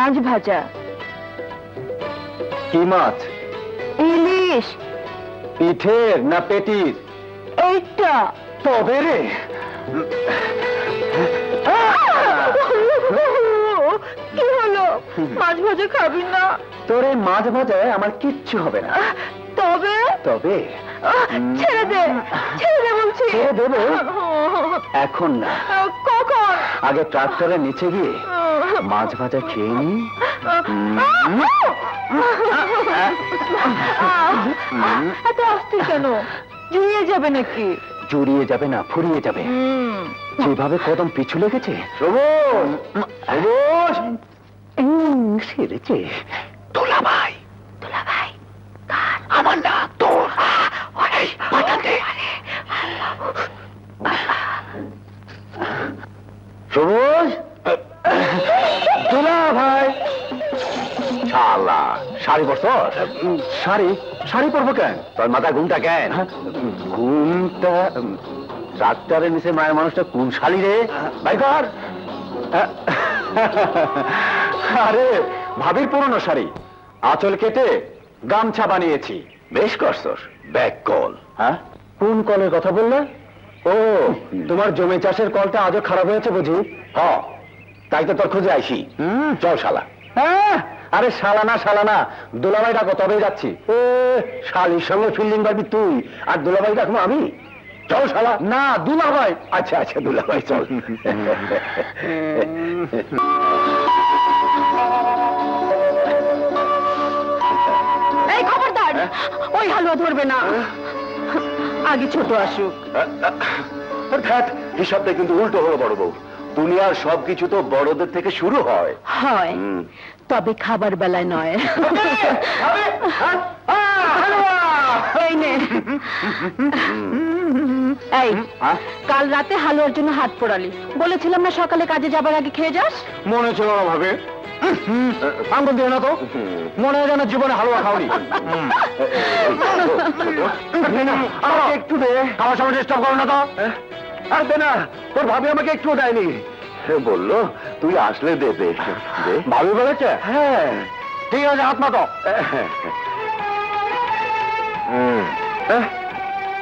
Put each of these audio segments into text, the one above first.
মাছ ভাজা। কি মাছ? ইলিশ। পিঠের না পেটির? এইটা। তবে রে, কি হলো? মাছ ভাজা খাবি না? তোর এই মাছ ভাজায় আমার কিচ্ছু হবে না। তবে তবে ছেড়ে দে, ছেড়ে দে বলছি। ছেড়ে দেবো? এখন না, কখন? আগে ট্রাক্টরের নিচে গিয়ে মাছ ভাজা খেয়ে নি। এত অস্থির কেন? জুড়িয়ে যাবে নাকি? জড়িয়ে যাবে না, ফুরিয়ে যাবে। যেভাবে কদম পিছু লেগেছে। সেরেছে দোলাভাই। দুলাভাই আমার না, তোর। পাঠাতে সবুজ, দোলাভাই। শালা শাড়ি পরছ? শাড়ি? শাড়ি পরবো কেন? তোর মাথায় ঘুমটা কেন? ঘুমটা ট্রাক্টরের নিচে মায়ের মানুষটা কোন শাড়ি রে? ভাই কর। আরে ভাবির পুরনো শাড়ি, আঁচল কেটে গামছা বানিয়েছি। বেশ করছস। Back call. হ্যাঁ, কোন কলের কথা বললে? ও, তোমার জমি চাষের কলটা আজও খারাপ হয়েছে বুঝি? হ্যাঁ, তাই তো তোর খুঁজে আইসি। চল শালা। হ্যাঁ, আরে শালা না, শালা না, দুলাভাই ডাকো, তবেই যাচ্ছি। শালির সঙ্গে ফিল্ডিং পারবি তুই, আর দুলাভাই ডাকবো আমি? চল শালা। না, দুলাভাই। আচ্ছা আচ্ছা, দুলাভাই চল। এই খবরদার, ওই হালুয়া ধরবে না। আগে ছোট আসুক। অর্থাৎ হিসাবটা কিন্তু উল্টো হলো বড় বউ। দুনিয়ার সবকিছু তো বড়দের থেকে শুরু হয়। হয়, তবে খাবার বেলায় নয়। এই নে। এই, কাল রাতে হালুয়ার জন্য হাত পোড়ালি, বলেছিলাম না সকালে কাজে যাবার আগে খেয়ে যাস? মনে ছিল না ভাবে। আঙ্গুল দিও না তো, মনে হয় যেন জীবনে হালুয়া খাওনি। একটু দে, আমার সামনে ডিস্টার্ব করো না তো। আর দে না, তোর ভাবি আমাকে একটু দেয়নি। বললো তুই আসলে দে দে। ভাবি বলেছে? হ্যাঁ। ঠিক আছে, হাত মাতো।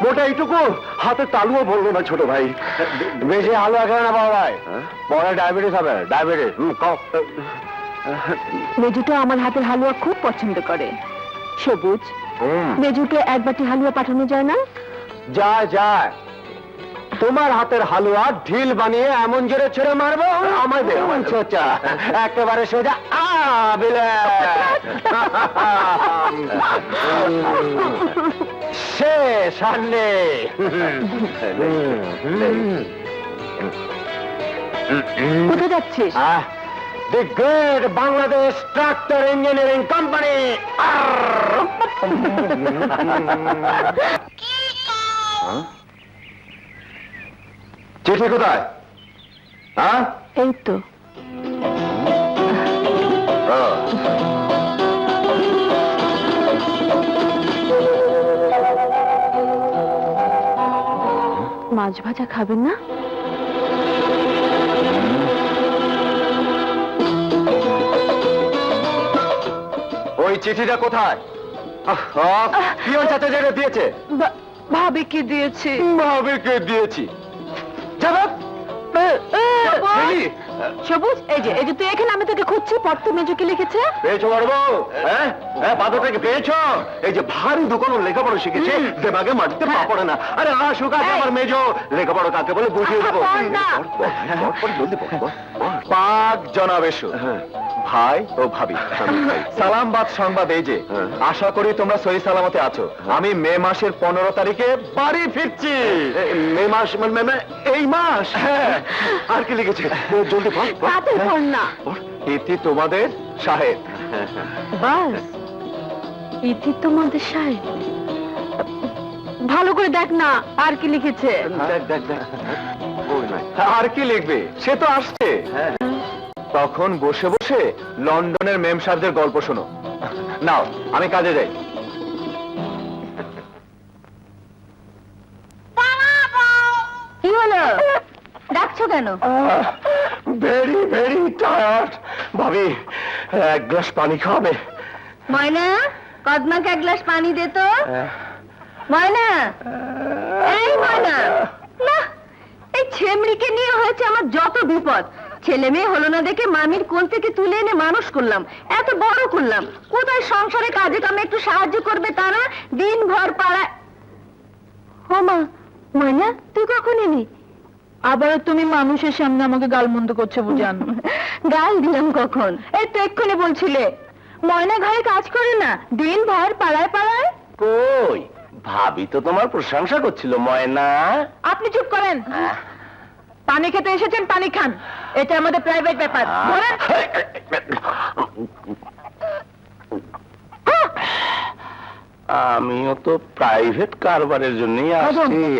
মোটা এইটুকু হাতে তালুও বললো না ছোট ভাই। বেশি হালুয়া খাবে না বাবা ভাই, পরে ডায়াবেটিস হবে। ডায়াবেটিস। মেজুটা আমার হাতের হালুয়া খুব পছন্দ করে। সবুজ, মেজুকে এক বাটি হালুয়া পাঠানো যায় না? যায় যায়। তোমার হাতের হালুয়া ঢিল বানিয়ে এমন জোরে ছেড়ে মারবো আমায় দে। আচ্ছা, একেবারে সোজা শেষ। আর নেই। কোথায় যাচ্ছিস? দি great Bangladesh tractor engineering company. চিঠি কোথায়? এই তো। মাছ ভাজা খাবেন না? ওই চিঠিটা কোথায়? পিয়ন চাচা যেটা দিয়েছে। ভাবি কি দিয়েছি? ভাবিকে দিয়েছি। জবাব। সবুজ, এই যে তুই এখানে, আমি তোকে খুঁজছি। পর তো মেজুকে লিখেছে। পেয়েছো বড় বউ? হ্যাঁ, বাধটাকে পেয়েছো? এই যে ভারী দোকানও লেখাপড়া শিখেছে, দেবাগে মাটিতে পা পড়ে না। আরে আসুক আছে আমার মেজো, লেখাপড়া কাকে বলে বুঝিয়ে দেবো। জলদি পাক জনাব এসো। ভাই ও ভাবি, সালামবাদ সংবাদ এই যে, আশা করি তোমরা সহি সালামতে আছো। আমি মে মাসের 15 তারিখে বাড়ি ফিরছি। মে মাস মানে এই মাস? হ্যাঁ। আর কি লিখেছে? জলদি পড় না। ইতি তোমাদের সাহেব। বাস, ইতি তোমাদের সাহেব। ভালো করে দেখ না, আর কি লিখেছে? আর কি লিখবে? সে তো আসছে। তখন বসে বসে লন্ডনের মেম সাহেবদের গল্প শোনো। নাও, আমি কাজে যাই। কি হলো? ডাকছো কেন? Very very tired. ভাবি, এক গ্লাস পানি খাওয়াবে? ময়না, কদমাকে এক গ্লাস পানি দে তো। ময়না, এই ময়না, না, এই ছেমড়িকে নিয়ে হয়েছে আমার যত বিপদ। ছেলে মেয়ে হলো না দেখে মামির কোল থেকে তুলে এনে মানুষ করলাম, এত বড় করলাম। কোথায় সংসারে কাজে কামে একটু সাহায্য করবে তারা, দিনভর পাড়ায়। ও মা, ময়না তুই কখন এলি? আবার তুমি মানুষের সামনে আমাকে গালমন্দ করছো বুঝান। গাল দিলাম কখন? এই তো এক্ষুনি বলছিলে ময়না ঘরে কাজ করে না, দিনভর পাড়ায় পাড়ায়। কই, ভাবি তো তোমার প্রশংসা করছিল ময়না। আপনি চুপ করেন। পানি খেতে এসেছেন, পানি খান, এটা আমাদের প্রাইভেট ব্যাপার। বলেন। আমিও তো প্রাইভেট কারবারের জন্যই আসছি।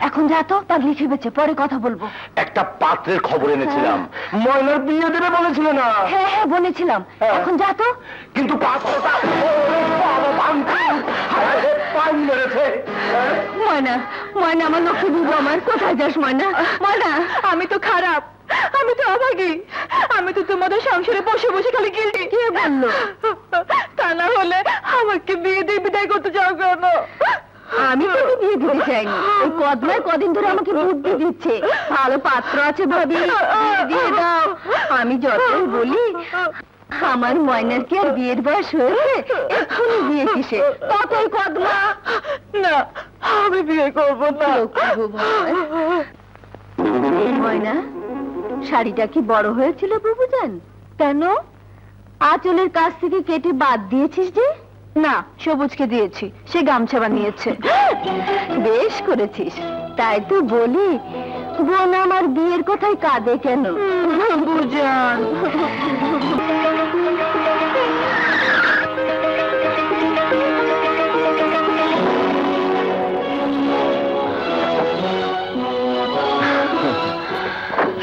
এখন যা তো, পাগলি খেপেছে, পরে কথা বলবো। একটা পাত্রের খবর এনেছিলাম, ময়নার বিয়ে দেবে বলেছিল না? হ্যাঁ হ্যাঁ বলেছিলাম, এখন যা তো। কিন্তু পাত্রটা পান মেরেছে। ময়না, ময়না আমার লক্ষ্মী বুবু আমার, কোথায় যাস ময়না? ময়না, আমি তো খারাপ, আমি তো অভাগী, আমি তো তোমাদের সংসারে বসে বসে খালি গিলটি। কে বললো? তা না হলে আমাকে বিয়ে দিয়ে বিদায় করতে চাও কেন? আমি তোকে বিয়ে দিতে চাইনি, ওই কদমায় কদিন ধরে আমাকে বুদ্ধি দিচ্ছে, ভালো পাত্র আছে ভাবি, বিয়ে দিয়ে দাও। আমি যতই বলি আমার ময়নার কি আর বিয়ের বয়স হয়েছে, এক্ষুনি বিয়ে কিসে, ততই কদমা। না, আমি বিয়ে করবো না। লক্ষ্মী বুবু আমার। ময়না, শাড়িটা কি বড় হয়েছিল বুবুজান? কেন আঁচলের কাছ থেকে কেটে বাদ দিয়েছিস যে? না, সবুজকে দিয়েছি, সে গামছা বানিয়েছে। বেশ করেছিস, তাই তো বলি বোন আমার বিয়ের কথায় কাঁদে কেন? বুঝান।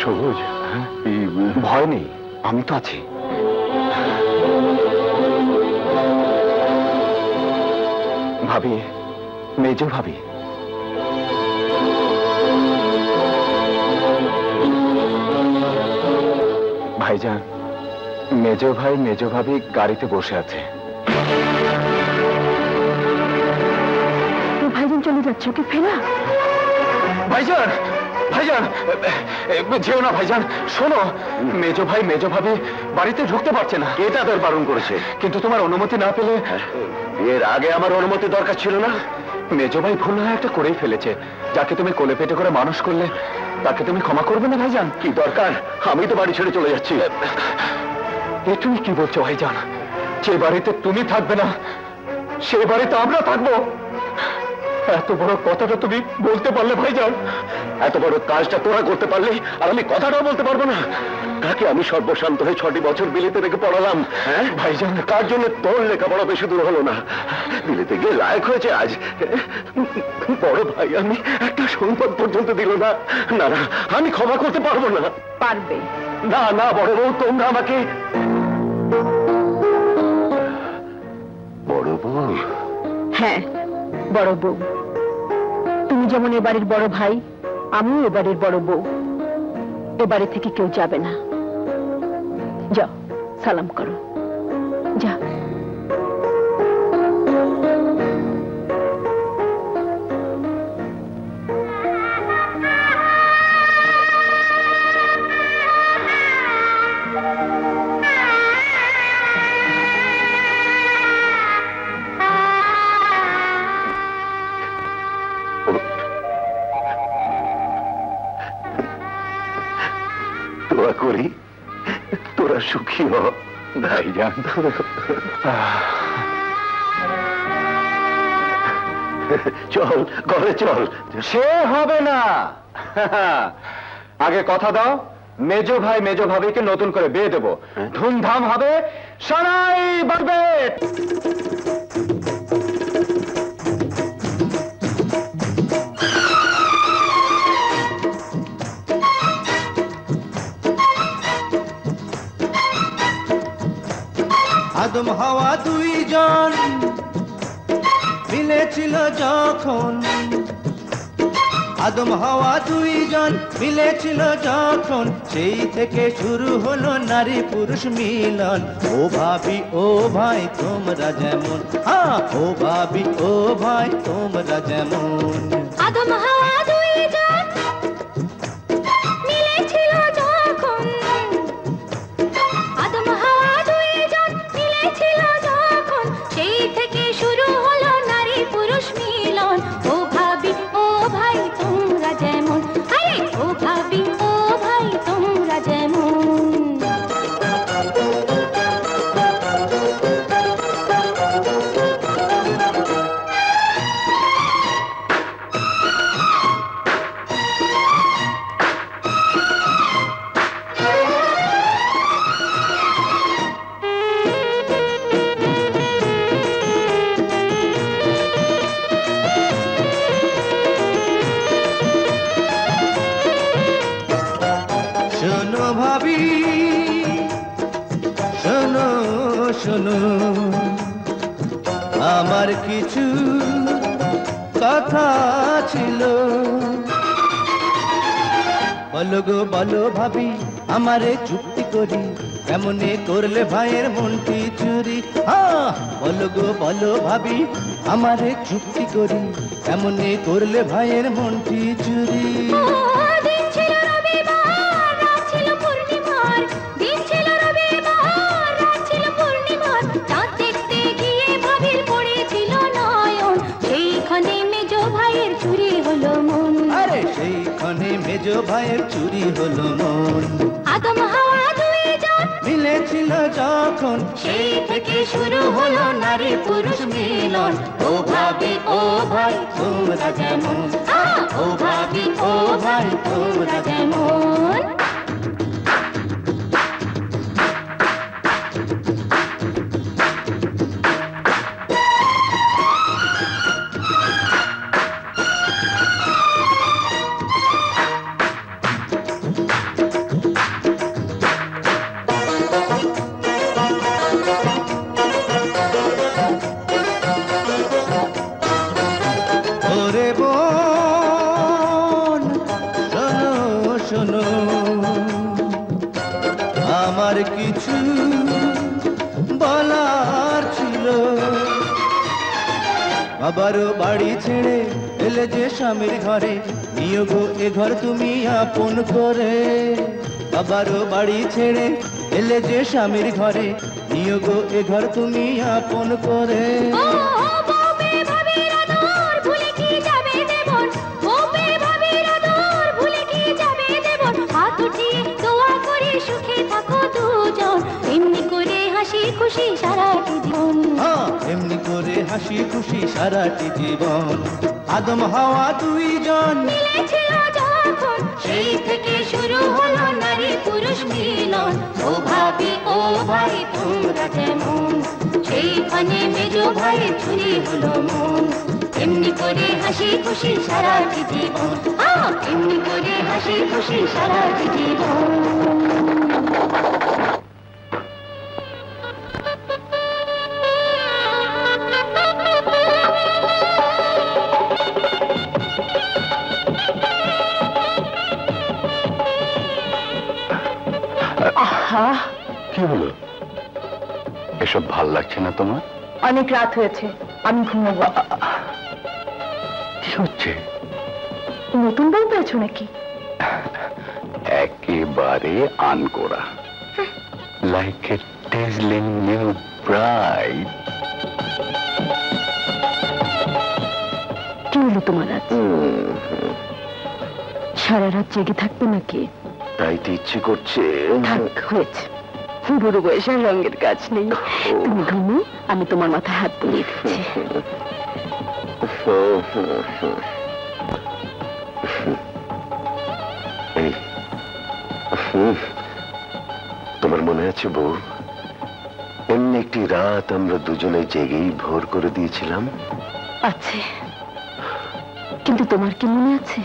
সবুজ, ভয় নেই, আমি তো আছি। ভাবি, মেজো ভাবি, ভাইজান, মেজো ভাই মেজো ভাবি গাড়িতে বসে আছে। তো ভাইজান চলে যাচ্ছে, ওকে ফেরা। ভাইজান, ভাইজান, যেও না ভাইজান, শোনো, মেজো ভাই মেজো ভাবি বাড়িতে ঢুকতে পারছে না। কে তাদের বারণ করেছে? কিন্তু তোমার অনুমতি না পেলে। এর আগে আমার অনুমতি দরকার ছিল না? মেজো ভাই ভুল হয় একটা করেই ফেলেছে, যাকে তুমি কোলে পেটে করে মানুষ করলে তাকে তুমি ক্ষমা করবে না ভাইজান? কি দরকার? আমি তো বাড়ি ছেড়ে চলে যাচ্ছি। এ তুমি কি বলছো ভাইজান? যে বাড়িতে তুমি থাকবে না সে বাড়িতে আমরা থাকবো, এত বড় কথাটা তুমি বলতে পারলে ভাইজান? এত বড় কাজটা তোরা করতে পারলে আর আমি কথাটাও বলতে পারবো না? তাকে আমি সর্বশান্ত হয়ে 6টি বছর বিলেতে রেখে পড়ালাম। হ্যাঁ ভাইজান, কার জন্য তোর লেখাপড়া বেশি দূর হলো না? বিলেতে গিয়ে লায়ক হয়েছে আজ। বড় ভাই আমি একটা সংবাদ পর্যন্ত দিল না। না না, আমি ক্ষমা করতে পারবো না। পারবে না না বড় বউ, তোমরা আমাকে। বড় বউ? হ্যাঁ, বড় বউ। তুমি যেমন এ বাড়ির বড় ভাই, আমিও এ বাড়ির বড় বউ। এ বাড়ি থেকে কেউ যাবে না। যাও, সালাম করো, যা। দোয়া করি তোরা সুখী হ ভাইজান। চল ঘরে চল। সে হবে না, আগে কথা দাও মেজো ভাই মেজো ভাবিকে নতুন করে বিয়ে দেবো, ধুমধাম হবে, সারাই বাড়বে। আদম হাওয়া দুইজন মিলেছিল যখন, আদম হাওয়া দুইজন মিলেছিল যখন, সেই থেকে শুরু হলো নারী পুরুষ মিলন। ও ভাবি ও ভাই তোমরা যেমন, ও ভাবি ও ভাই তোমরা যেমন। আদম হাওয়া দুইজন মিলেছিল যখন, আদম হাওয়া দুইজন মিলেছিল যখন, সেই থেকে শুরু হলো নারী পুরুষ মিলন। ও ভাবি ও ভাই তোমরা যেমন, আরে ও ভাবি ও ভাই তোমরা যেমন। শোনো ভাবি শোনো শোনো, আমার কিছু কথা ছিল। বলো গো বলো ভাবি, আমারে চুক্তি করি, কেমনে করলে ভাইয়ের মনটি চুরি। বলো গো বলো ভাবি, আমারে চুক্তি করি, কেমনে করলে ভাইয়ের মনটি চুরি। দিন ছিল রবিবার, রাত ছিল পূর্ণিমার, দিন ছিল রবিবার, রাত ছিল পূর্ণিমার, চাঁদ দেখতে গিয়ে ভাবির পড়েছিল নয়ন, সেইখানে মেজ ভাইয়ের চুরি হলো মন। আরে সেইখানে মেজ ভাইয়ের চুরি হলো মন। আদম হাওয়া দুইজন মিলেছিল যখন, সেই থেকে শুরু হলো নারী পুরুষ মিলন। ও ভাবি ও ভাই তোমরা যেমন, ও ভাবি ও ভাই তোমরা যেমন। ওরে বোন শোনো শোনো, আমার কিছু বলার ছিল। বাবারও বাড়ি ছেড়ে এলে যে স্বামীর ঘরে, নিও গো এ ঘর তুমি আপন করে। বাবারও বাড়ি ছেড়ে এলে যে স্বামীর ঘরে, নিও গো এ ঘর তুমি আপন করে। ও বউপে ভাবির আদর ভুলে কি যাবে দেবর, বউপে ভাবির আদর ভুলে কি যাবে দেবর, হাত উঠিয়ে দোয়া করে সুখে থাকো দুজন, এমনি করে হাসি খুশি সারাটি জীবন। এমনি করে হাসি খুশি সারাটি জীবন। আদম হাওয়া দুইজন মিলেছিল যখন, সেই থেকে শুরু হলো নারী পুরুষ মিলন। ও ভাবি ও ভাই তোমরা যেমন, সেইখানে মেজ ভাইয়ের চুরি হলো মন। এমনি করে হাসি খুশি সারাটি জীবন, এমনি করে হাসি খুশি সারাটি জীবন। কি হলো? এসব ভাল লাগছে না তোমার? অনেক রাত হয়েছে, আমি ঘুমাবো। কি হচ্ছে? নতুন বউ পেয়েছো নাকি? একেবারে আনকোড়া, লাইক এ টেজলিং নিউ ব্রাইড। কি হলো তোমার আজ? সারা রাত জেগে থাকবে নাকি? তাই তো ইচ্ছে করছে। থাক, হয়েছে। বুড়ো বয়সে আর রঙের কাজ নেই। তুমি ঘুমো, আমি তোমার মাথায় হাত বুলিয়ে দিচ্ছি। এই, তোমার মনে আছে বউ, এমনি একটি রাত আমরা দুজনে জেগেই ভোর করে দিয়েছিলাম? আছে, কিন্তু তোমার কি মনে আছে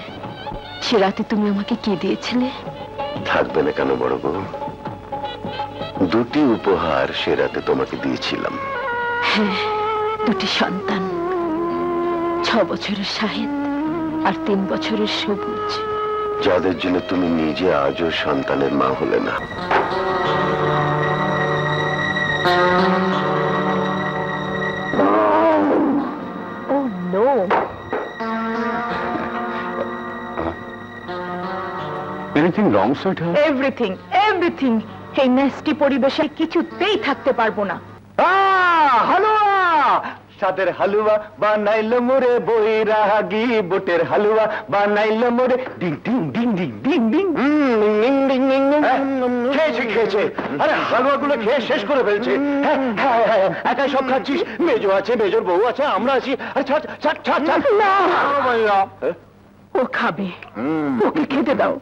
সে রাতে তুমি আমাকে কি দিয়েছিলে? থাকবে না কেন বড় বউ? দুটি উপহার সে রাতে তোমাকে দিয়েছিলাম। হ্যাঁ, দুটি সন্তান, 6 বছরের শাহেদ আর 3 বছরের সবুজ। যাদের জন্য তুমি নিজে আজও সন্তানের মা হলে না। Oh no, anything wrong sweetheart? Everything everything. এই নেস্টি পরিবেশে কিছুতেই থাকতে পারবো না। হালুয়া, সাদের হালুয়া বানাইলো মোরে বৈরাগী, বুটের হালুয়া বানাইলো মোরে ding ding ding ding ding ding ding ding ding ding. খেয়েছে। আরে হালুয়া গুলো খেয়ে শেষ করে ফেলছে। একাই সব খাচ্ছিস? মেজো আছে, মেজোর বউ আছে, আমরা আছি। আরে ছাড় ছাড় ছাড় ছাড়। ও খাবে, ওকে খেতে দাও।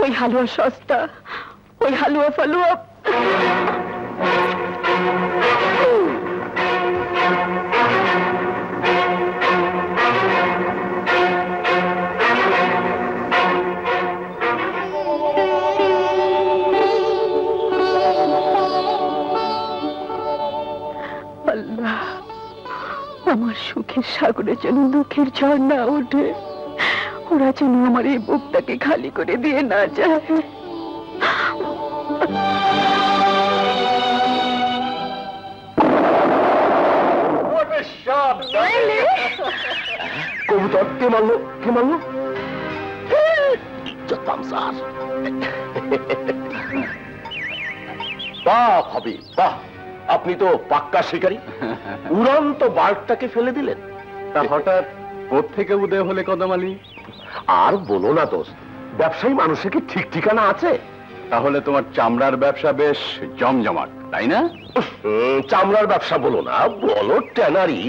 ওই হালুয়া সস্তা, ওই হালুয়া ফালুয়া। আল্লাহ, আমার সুখের সাগরে যেন দুঃখের ঝড় না ওঠে। ওরা যেন আমার এই বুকটাকে খালি করে দিয়ে না যায়। কবুতর কে মারলো? কে মারলো? বাহ ভাবি বাহ, আপনি তো পাক্কা শিকারী। উড়ন্ত বার্ডটাকে ফেলে দিলেন। তা হঠাৎ কোত্থেকে উদয় হলে কদম আলী? আর বলো না দোস্ত, ব্যবসায়ী মানুষের কি ঠিক ঠিকানা আছে? তাহলে তোমার চামড়ার ব্যবসা বেশ জমজমাট, তাই না? চামড়ার ব্যবসা বলো না, বলো ট্যানারি,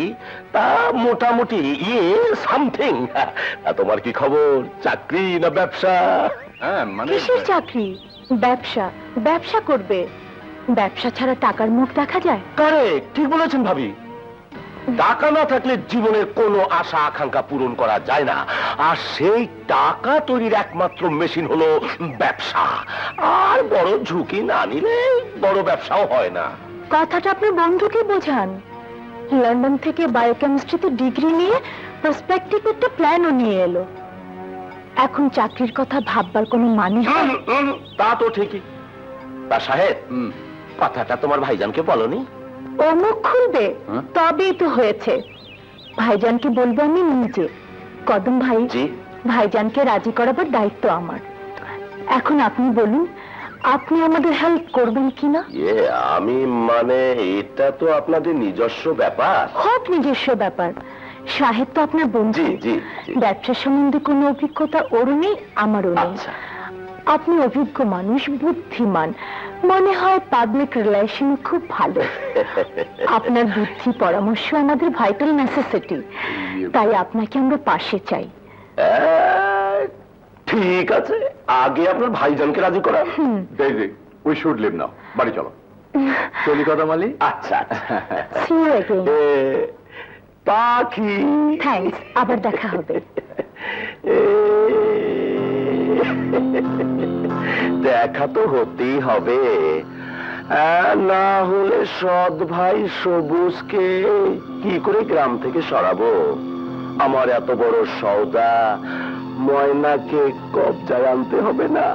তা মোটামুটি সামথিং। তোমার কি খবর, চাকরি না ব্যবসা? হ্যাঁ, মানে কিসের চাকরি? ব্যবসা। ব্যবসা করবে। ব্যবসা ছাড়া টাকার মুখ দেখা যায়? কারেক্ট, ঠিক বলেছেন ভাবি। টাকা না থাকলে জীবনের কোনো আশা আকাঙ্ক্ষা পূরণ করা যায় না, আর সেই টাকা তৈরির একমাত্র মেশিন হলো ব্যবসা। আর বড় ঝুঁকি না নিলে বড় ব্যবসাও হয় না। কথাটা আপনি বন্ধুকে বোঝান। লন্ডন থেকে বায়োকেমিস্ট্রিতে ডিগ্রি নিয়ে প্রসপেক্টিভ একটা প্ল্যানও নিয়ে এলো। এখন চাকরির কথা ভাববার কোনো মানে হয়? তা তো ঠিকই। তা সাহেব, কথাটা তোমার ভাইজানকে বলনি? ও মুখ খুলবে হ্যাঁ? তবেই তো হয়েছে। ভাইজানকে বলবো আমি নিজে। কদম ভাই, জি। ভাইজানকে রাজি করাবার দায়িত্ব আমার। এখন আপনি বলুন, আপনি আমাদের হেল্প করবেন কিনা? আমি মানে এটা তো আপনাদের নিজস্ব ব্যাপার। খুব নিজস্ব ব্যাপার। সাহেব তো আপনার বন্ধু। জি, জি, জি। ব্যবসা সম্বন্ধে কোনো অভিজ্ঞতা ওরও নেই, আমারও নেই। আচ্ছা। আপনি অভিজ্ঞ মানুষ, বুদ্ধিমান, মনে হয় পাবলিক রিলেশন খুব ভালো। আপনার বুদ্ধি পরামর্শ আমাদের ভাইটাল নেসেসিটি, তাই আপনাকে আমরা পাশে চাই। ঠিক আছে, আগে আপনার ভাইজানকে রাজি করা। উই শুড লিভ নাও, বাড়ি চলো। চলি কদম আলী। আচ্ছা See you again. পাখি, থ্যাঙ্কস, আবার দেখা হবে। দেখা তো হতেই হবে, না হলে সৎ ভাই সবুজকে কি করে গ্রাম থেকে সরাবো? আমার এত বড় সওদা ময়নাকে কবজায় আনতে হবে না?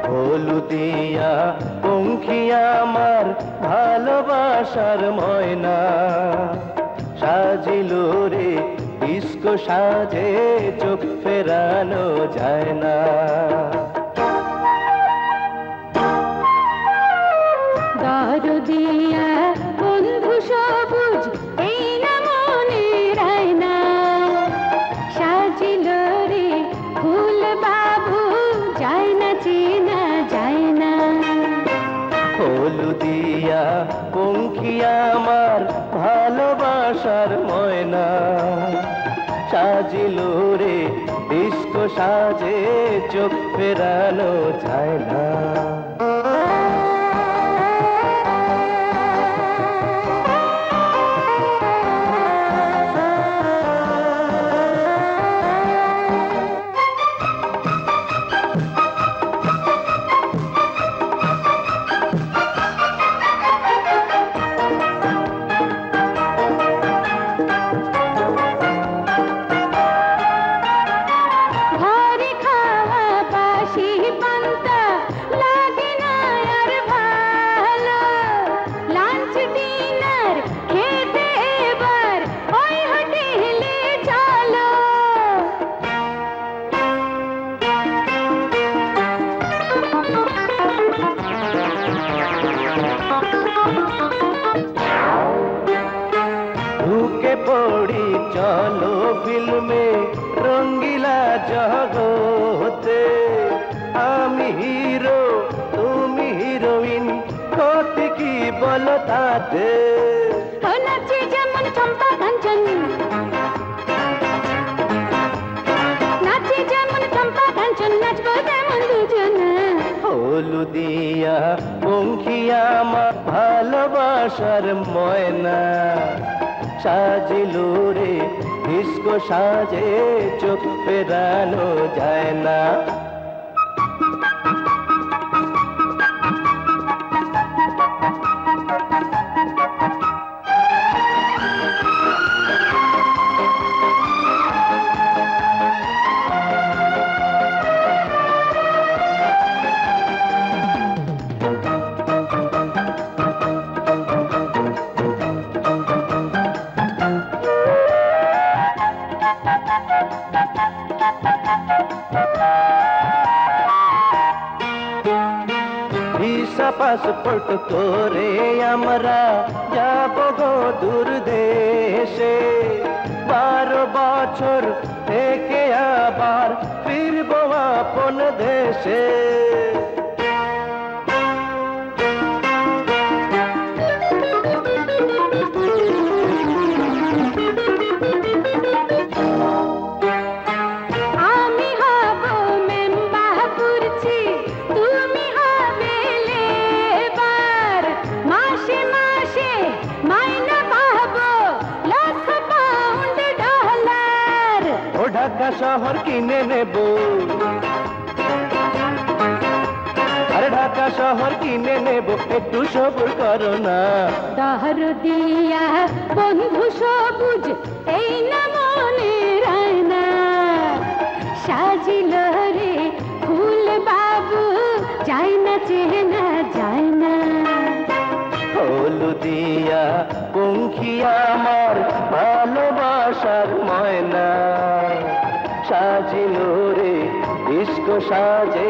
হলুদিয়া পঙ্খিয়া আমার ভালোবাসার ময়না, সাজিল রে ডিস্কো সাজে, চোখ ফেরানো যায় না। দরদিয়া বন্ধু সবুজ, এই না মনের আয়না, সাজিল রে ফুল বাবু, যায় না চেনা যায় না। হলুদিয়া পঙ্খিয়া আমার ভালোবাসার ময়না, সাজিল রে ডিস্কো সাজে, চোখ ফেরানো যায় না। হিরো তুমি হিরোইন, ক্ষতি কি বলো তাতে? নাচে যেমন চম্পা কাঞ্চন, নাচে যেমন চম্পা কাঞ্চন, নাচবো তেমন দুজনে। হলুদিয়া পঙ্খিয়া আমার ভালোবাসার ময়না, সাজিলো রে ডিস্কো সাজে, চোখ ফেরানো যায় না। ভিসা পাসপোর্ট করে আমরা যাব গো দূর দেশে, 12 বছর থেকে আবার ফিরবো আপন দেশে। আমি হব মেম্বারপুরছি, তুমি হবে লেবার। মাসে মাসে মাইনা পাবো লাখ পাউন্ড ডলার। ও ঢাকা শহর কিনে নেব, আরে ঢাকা শহর কিনে নেব, একটু সবুর করো না। দাহর দিয়া বন্ধু সবুজ, এই না মনে রায়না। সাজিল রে ফুল বাবু, যাই না চেনা যায় না। হলুদিয়া পঙ্খিয়া আমার ভালোবাসার ময়না, সাজিলো রে ডিস্কো সাজে,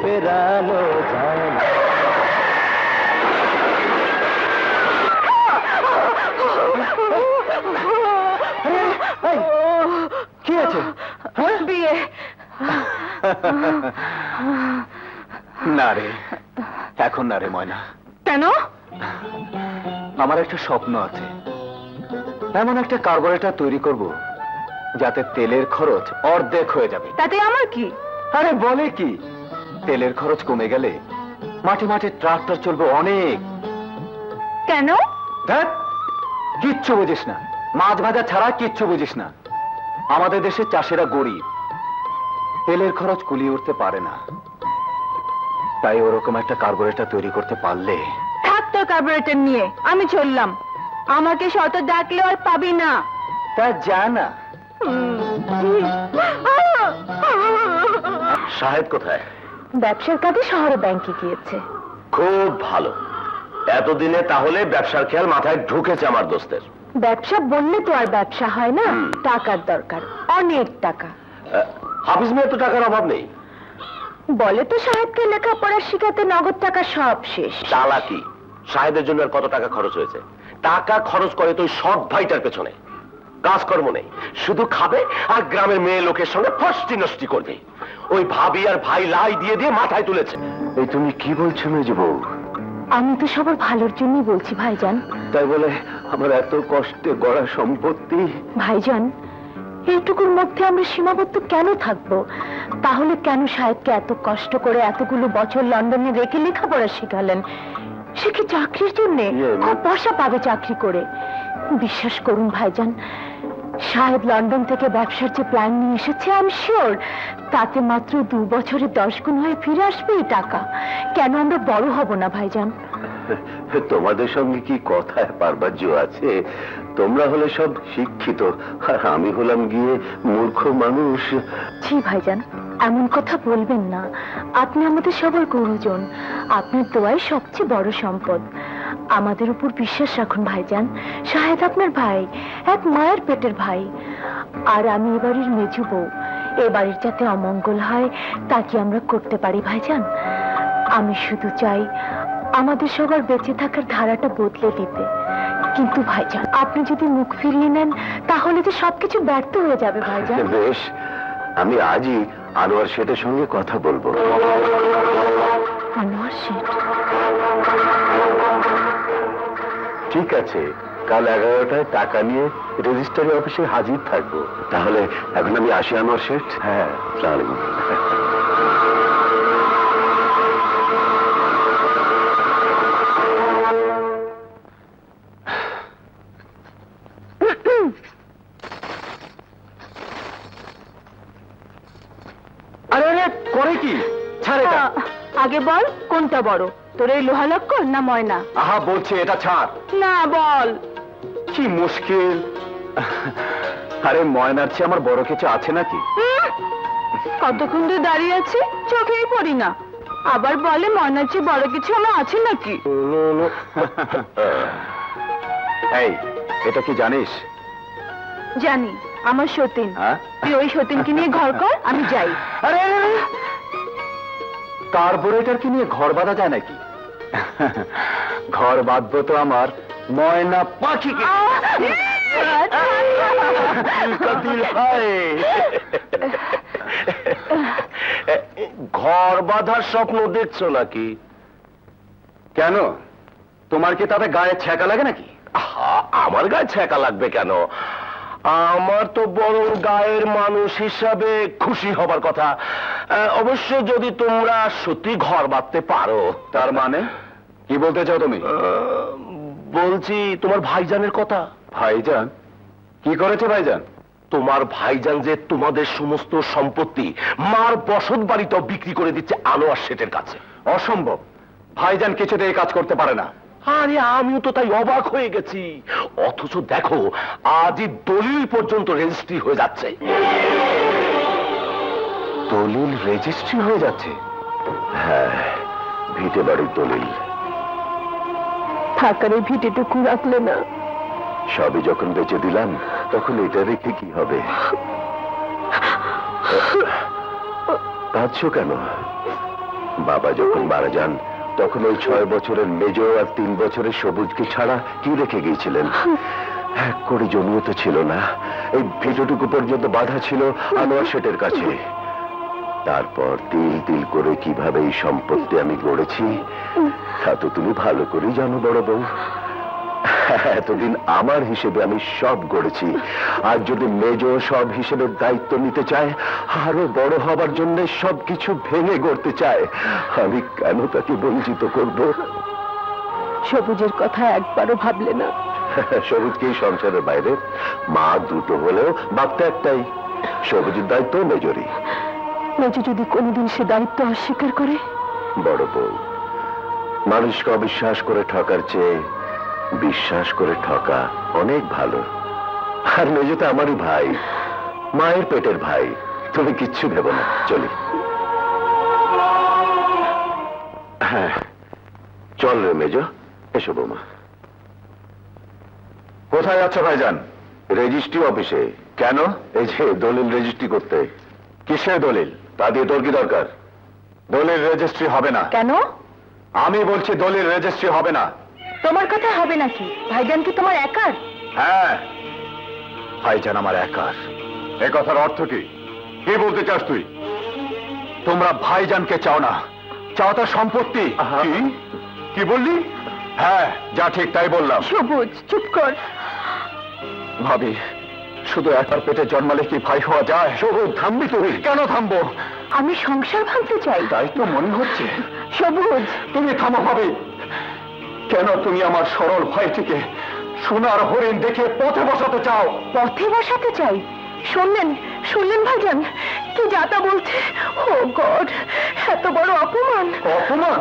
ফেরানো যায় না। কি আছে? বিয়ে। না রে, এখন না রে ময়না। কেন? আমার একটা স্বপ্ন আছে, এমন একটা কার্বোরেটর তৈরি করব যাতে তেলের খরচ অর্ধেক হয়ে যাবে। তাতে আমার কি? আরে বলে কি, তেলের খরচ কমে গেলে মাঠে মাঠে ট্রাক্টর চলবে অনেক। কেন? দেখ, কিচ্ছু বুঝিস না, মাছ ভাজা ছাড়া কিচ্ছু বুঝিস না। আমাদের দেশের চাষিরা গরিব, তেলের খরচ কুলিয়ে উঠতে পারে না, তাই ওরকম একটা কার্বোরেটর তৈরি করতে পারলে। থাক তোর কার্বোরেটর নিয়ে, আমি চললাম। আমাকে শত ডাকলেও আর পাবি না। তা যা না। সাহেব কোথায়? ব্যবসার কাজে শহরে ব্যাংকে গিয়েছে। খুব ভালো, এতদিনে তাহলে ব্যবসার খেয়াল মাথায় ঢুকেছে আমার দোস্তের। ব্যবসা বললে তো আর ব্যবসা হয় না, টাকার দরকার, অনেক টাকা। হাফিজ মেয়ে তো টাকার অভাব নেই। বলে তো সাহেবকে লেখাপড়া শিখাতে নগদ টাকা সব শেষ। চালাকি, সাহেবের জন্য আর কত টাকা খরচ হয়েছে? টাকা খরচ করে তো ওই সৎ ভাইটার পেছনে, কাজকর্ম নেই, শুধু খাবে আর গ্রামের মেয়ে লোকের সঙ্গে ফষ্টি নষ্টি করবে। ওই ভাবি আর ভাই লাই দিয়ে দিয়ে মাথায় তুলেছে। এই তুমি কি বলছো মেজ বউ? আমি তো সবার ভালোর জন্যই বলছি ভাইজান। তাই বলে আমার এত কষ্টে গড়া সম্পত্তি? ভাইজান, এইটুকুর মধ্যে আমরা সীমাবদ্ধ কেন থাকবো? তাহলে কেন সাহেবকে এত কষ্ট করে এতগুলো বছর লন্ডনে রেখে লেখাপড়া শিখালেন? সে কি চাকরির জন্যে? খুব পয়সা পাবে চাকরি করে। বিশ্বাস করুন ভাইজান, সাহেব লন্ডন থেকে ব্যবসার যে প্ল্যান নিয়ে এসেছে, আমি শিওর তাতে মাত্র 2 বছরে 10 গুণ হয়ে ফিরে আসবে এই টাকা। কেন আমরা বড় হব না ভাইজান? তোমাদের সঙ্গে কি কথায় পার্বাজ্য আছে? তোমরা হলে সব শিক্ষিত, আর আমি হলাম গিয়ে মূর্খ মানুষ। জি ভাইজান, এমন কথা বলবেন না। আপনি আমাদের সবার গুরুজন, আপনার দোয়াই সবচেয়ে বড় সম্পদ। আমাদের উপর বিশ্বাস রাখুন ভাইজান। শাহেদ আপনার ভাই, এক মায়ের পেটের ভাই। আর আমি এবাড়ির মেজু বউ। এবাড়ির যাতে অমঙ্গল হয় তা কি আমরা করতে পারি ভাইজান? আমি শুধু চাই আমাদের সবার বেঁচে থাকার ধারাটা বদলে দিতে। কিন্তু ভাইজান, আপনি যদি মুখ ফিরিয়ে নেন তাহলে যে সবকিছু ব্যর্থ হয়ে যাবে ভাইজান। বেশ, আমি আজই আনোয়ার শেঠের সঙ্গে কথা বলবো। আনোয়ার শেঠ? ঠিক আছে, কাল 11টায় টাকা নিয়ে রেজিস্ট্রারি অফিসে হাজির থাকবো। তাহলে এখন আমি আসি আনোয়ার শেঠ। হ্যাঁ, আসসালামু আলাইকুম। আরে আরে, করে কি? ছাড় এটা। আগে বল কোনটা বড়, তোর এই লোহা লক্কর না ময়না? আহা, বলছে এটা ছাড়। না বল। কি মুশকিল। আরে ময়নার চেয়ে আমার বড় কিছু আছে নাকি? কতক্ষণ ধরে দাঁড়িয়ে আছি, চোখেই পড়ি না। আবার বলে ময়নার চেয়ে বড় কিছু আমার আছে নাকি? এই, এটা কি জানিস? জানি, আমার সতীন। হ্যাঁ? তুই ওই সতীনকে নিয়ে ঘর কর, আমি যাই। আরে কার্বোরেটরকে নিয়ে ঘর বাঁধা যায় নাকি? ঘর বাঁধবো তো আমার ময়না পাখিকে। ঘর বাঁধার স্বপ্ন দেখছো নাকি? কেন, তোমার কি তাতে গায়ে ছ্যাঁকা লাগে নাকি? আমার গায়ে ছ্যাঁকা লাগবে কেন? আমার তো বরং গায়ের মানুষ হিসাবে খুশি হবার কথা। অবশ্য যদি তোমরা সত্যি ঘর বাঁধতে পারো। তার মানে কি বলতে চাও তুমি? বলছি তোমার ভাইজানের কথা। ভাইজান কি করেছে? ভাইজান, তোমার ভাইজান যে তোমাদের সমস্ত সম্পত্তি মার বসত বাড়িটাও বিক্রি করে দিচ্ছে আনোয়ার শেঠের কাছে। অসম্ভব, ভাইজান কিছুতে এই কাজ করতে পারে না। আরে আমিও তো তাই অবাক হয়ে গেছি। অথচ দেখো, আজই দলিল পর্যন্ত রেজিস্ট্রি হয়ে যাচ্ছে। দলিল রেজিস্ট্রি হয়ে যাচ্ছে? হ্যাঁ, ভিটে বাড়ির দলিল। থাকার এই ভিটেটুকু রাখলে না? সবই যখন বেঁচে দিলাম, তখন এটা রেখে কি হবে? কাঁদছো কেন? বাবা যখন মারা যান, তখন ওই 6 বছরের মেজো আর 3 বছরের সবুজকে ছাড়া কি রেখে গিয়েছিলেন? এক করে জমিও তো ছিল না। এই ভিটোটুকু পর্যন্ত বাধা ছিল আনোয়ার শেঠের কাছে। তারপর তিল তিল করে কিভাবে এই সম্পত্তি আমি গড়েছি, তা তো তুমি ভালো করেই জানো বড় বউ। এতদিন আমার হিসেবে আমি সব গড়েছি, আর যদি মেজো সব হিসেবে দায়িত্ব নিতে চায়, আরো বড় হবার জন্য সবকিছু ভেঙে গড়তে চায়, আমি কেন তাকে বঞ্চিত করব? সবুজের কথা একবারও ভাবলে না? সবুজকে এই সংসারের বাইরে মা দুটো হলেও বাপটা একটাই। সবুজের দায়িত্ব মেজরই। মেজো যদি কোনোদিন সে দায়িত্ব অস্বীকার করে? বড় বউ, মানুষকে অবিশ্বাস করে ঠকার চেয়ে বিশ্বাস করে ঠকা অনেক ভালো। আর মেজো তো আমারই ভাই, মায়ের পেটের ভাই। তুমি কিচ্ছু ভেবো না, চলি। হ্যাঁ, চল রে মেজো। এসো বৌমা। কোথায় যাচ্ছ ভাইজান? রেজিস্ট্রি অফিসে। কেন? এই যে দলিল রেজিস্ট্রি করতে। কিসের দলিল? তা দিয়ে তোর কি দরকার? দলিল রেজিস্ট্রি হবে না। কেন? আমি বলছি দলিল রেজিস্ট্রি হবে না। তোমার কথা হবে নাকি? ভাইজান কি তোমার একার? হ্যাঁ, ভাইজান আমার একার। এ কথার অর্থ কি? কি বলতে চাস তুই? তোমরা ভাইজানকে চাও না, চাও তার সম্পত্তি। কি বললি? হ্যাঁ, যা ঠিক তাই বললাম। সবুজ, চুপ কর। ভাবি, শুধু একার পেটে জন্মালে কি ভাই হওয়া যায়? সবুজ, থামবি তুই? কেন থামবো? আমি সংসার ভাঙতে চাই। তাই তো মনে হচ্ছে। সবুজ, তুমি থামো ভাবি। কেন তুমি আমার সরল ভাইটিকে সোনার হরিণ দেখে পথে বসাতে চাও? পথে বসাতে চাই? শুনলেন শুনলেন ভাইজান, কি যাতা বলছে? ও গড, এত বড় অপমান! অপমান?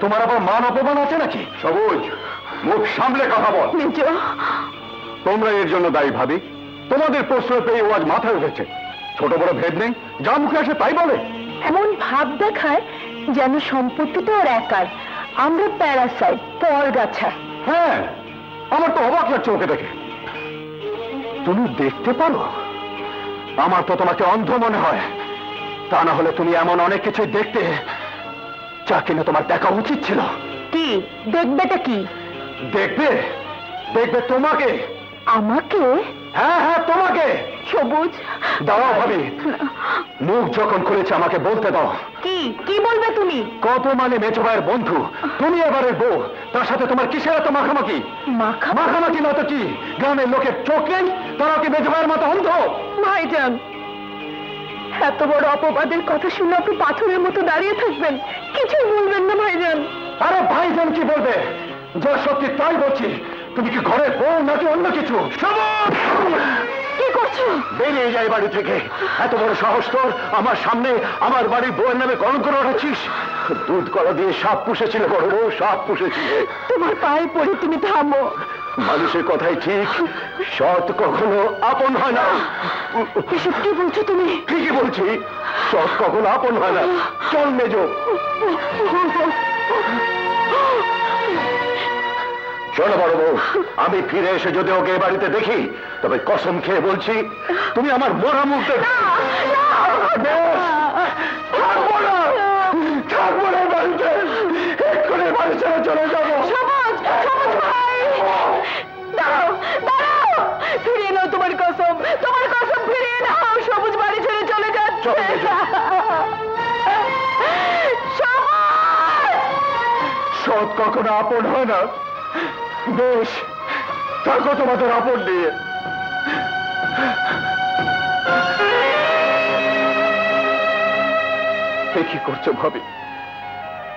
তোমার আবার মান অপমান আছে নাকি? সবুজ, মুখ সামলে কথা বল। মেজো, তোমরা এর জন্য দায়ী ভাবি। তোমাদের প্রশ্রয় পেয়ে ও আজ মাথায় উঠেছে। ছোট বড় ভেদ নেই, যা মুখে আসে তাই বলে। এমন ভাব দেখায় যেন সম্পত্তিটা ওর একার, আমরা প্যারাসাইট, পরগাছা। হ্যাঁ, আমার তো অবাক লাগছে ওকে দেখে। তুমি দেখতে পারো? আমার তো তোমাকে অন্ধ মনে হয়। তা না হলে তুমি এমন অনেক কিছুই দেখতে, যা কিনা তোমার দেখা উচিত ছিল। কি দেখবেটা? কি দেখবে? দেখবে তোমাকে। আমাকে? হ্যাঁ হ্যাঁ, তোমাকে। সবুজ, দাও ভাবি, মুখ যখন খুলেছে আমাকে বলতে দাও। কি কি বলবে তুমি? কত মানে মেজো ভাইয়ের বন্ধু, তুমি এবারে বউ, তার সাথে তোমার কিসের এত মাখামাখি? মাখামাখি না তো কি, গ্রামের লোকের চোখ নেই, তারা কি মেজো ভাইয়ের মতো অন্ধ? ভাইজান, এত বড় অপবাদের কথা শুনে আপনি পাথরের মতো দাঁড়িয়ে থাকবেন, কিছুই বলবেন না ভাইজান? আরে ভাইজান কি বলবে, যা সত্যি তাই বলছি। তুমি কি ঘরের বউ নাকি অন্য কিছু? সবুজ, কি করছো? বেরিয়ে যাই বাড়ি থেকে। এত বড় সাহস তোর, আমার সামনে আমার বাড়ির বউয়ের নামে কলঙ্ক রটাচ্ছিস? দুধ কলা দিয়ে সাপ পুষেছিল বড় বউ, সাপ পুষেছিল। তোমার পায়ে পড়ে তুমি থামো। মানুষের কথাই ঠিক, সৎ কখনো আপন হয় না। এসব কি বলছো তুমি? ঠিকই বলছি, সৎ কখনো আপন হয় না। চল মেজো। শোনো বড় বউ, আমি ফিরে এসে যদি ওকে এ বাড়িতে দেখি, তবে কসম খেয়ে বলছি, তুমি আমার মরা মুখ দেখবে। থাকবো না, থাকবো না বাড়িতে, এক্ষুনি বাড়ি ছেড়ে চলে যাবো। সবুজ, সবুজ ভাই, দাঁড়াও, দাঁড়াও, ফিরিয়ে নাও তোমার কসম, তোমার কসম ফিরিয়ে নাও। সবুজ বাড়ি ছেড়ে চলে যাচ্ছে। চল মেজো। সবুজ! সৎ কখনো আপন হয় না। বেশ, থাকো তোমাদের আপন নিয়ে। কি করছো ভাবি?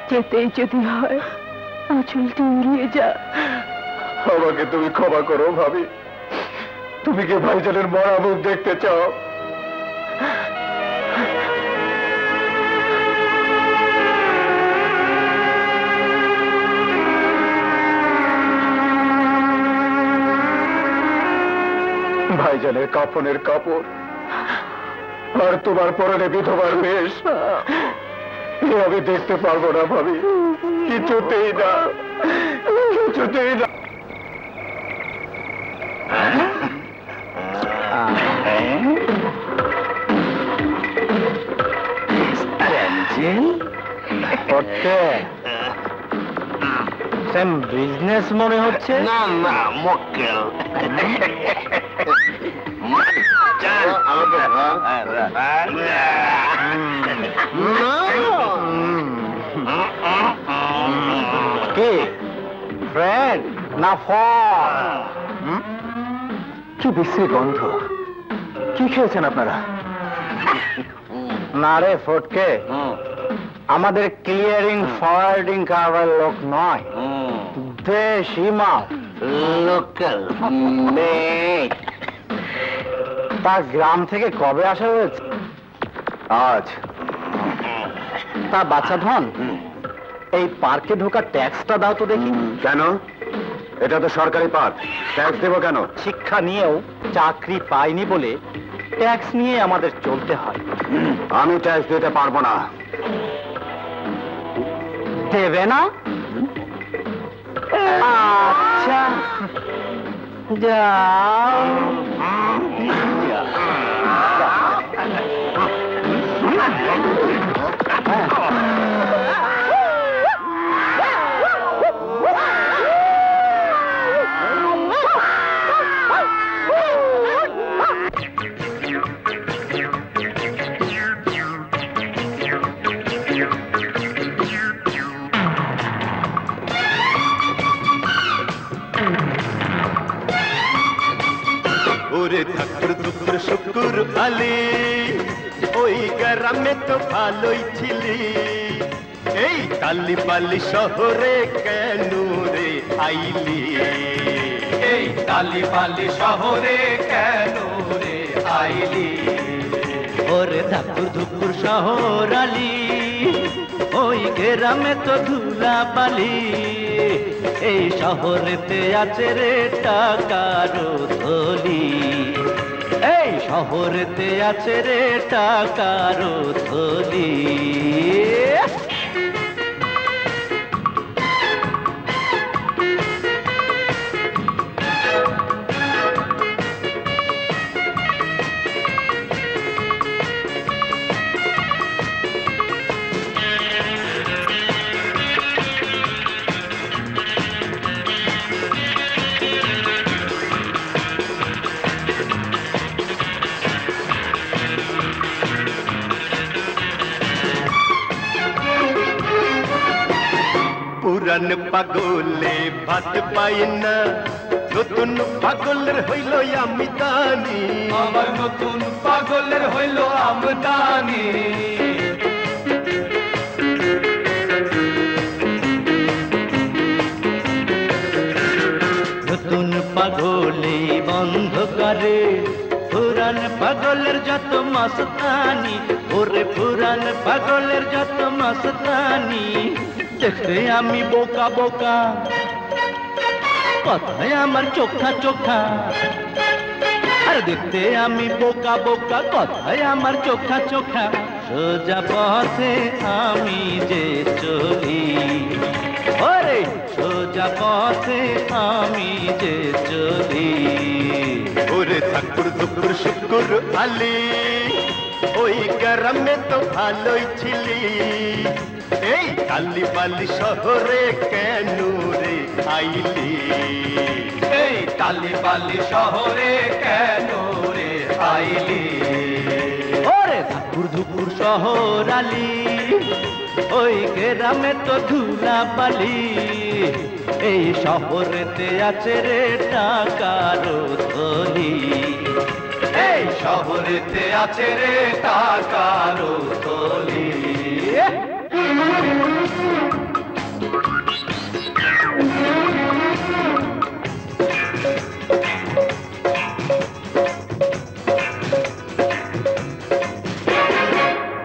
যেতেই যদি হয় আঁচলটি উড়িয়ে যা। আমাকে তুমি ক্ষমা করো ভাবি, তুমি কি ভাইজানের মরা মুখ দেখতে চাও? ভাইজানের কাফনের কাপড় আর তোমার পরনে বিধবার বেশ, এ আমি দেখতে পারবো না ভাবি, কিছুতেই না, কিছুতেই না। বিজনেস মনে হচ্ছে। না না মক্কেল কি ফ্রেন্ড না কি বিশ্রী গন্ধ, কি খেয়েছেন আপনারা? না রে ফটকে, আমাদের ক্লিয়ারিং ফরওয়ার্ডিং কারবার লোক নয়, দেশি মাল, লোকাল তা গ্রাম থেকে কবে আসা হয়েছে? আজ। তা বাচ্চা ধন, এই পার্কে ঢোকার ট্যাক্সটা দাও তো দেখি। কেন? এটা তো সরকারি পার্ক, ট্যাক্স দেবো কেন? শিক্ষা নিয়েও চাকরি পাইনি বলে ট্যাক্স নিয়ে আমাদের চলতে হয়। আমি ট্যাক্স দিতে পারবো না। দেবে না? আচ্ছা যাও। ওরে ঠাকুর দুপুর শুকুর আলী, ওই গ্রামে তো ভালোই ছিলি, এই কালীপালি শহরে কেন রে আইলি? এই কালীপালি শহরে কেন রে আইলি? ওরে ঠাকুর দুপুর শহর আলী, ওই গ্রামে তো ধুলা বালি, এই শহরেতে আছে রে টাকার থলি, এই শহরেতে আছে রে টাকার থলি। পুরান পাগলে ভাত পাই না, নতুন পাগলের হইল আমদানি। আমার নতুন পাগলের হইল আমদানি। নতুন পাগলে বন্ধ করে পুরান পাগলের যত মস্তানি, ওরে পুরান পাগলের যত মস্তানি। দেখতে আমি বোকা বোকা, কথায় আমার চোখা চোখা। আর দেখতে আমি বোকা বোকা, কথায় আমার চোখা চোখা। সোজা পথে আমি যে চলি, ওরে সোজা পথে আমি যে চলি। ওরে ঠাকুর দুপুর শুকুর আলি, ওই গ্রামে তো ভালোই ছিলি। এই কালি বালি শহরে কেন রে আইলি? এই তালিবালি শহরে কেন রে আইলি? ওরে ঠাকুর ধুপুর শহর আলি, ওই গ্রামে তো ধুলা বালি। এই শহরেতে আছে রে টাকার থলি, এই শহরেতে আছে রে টাকার থলি।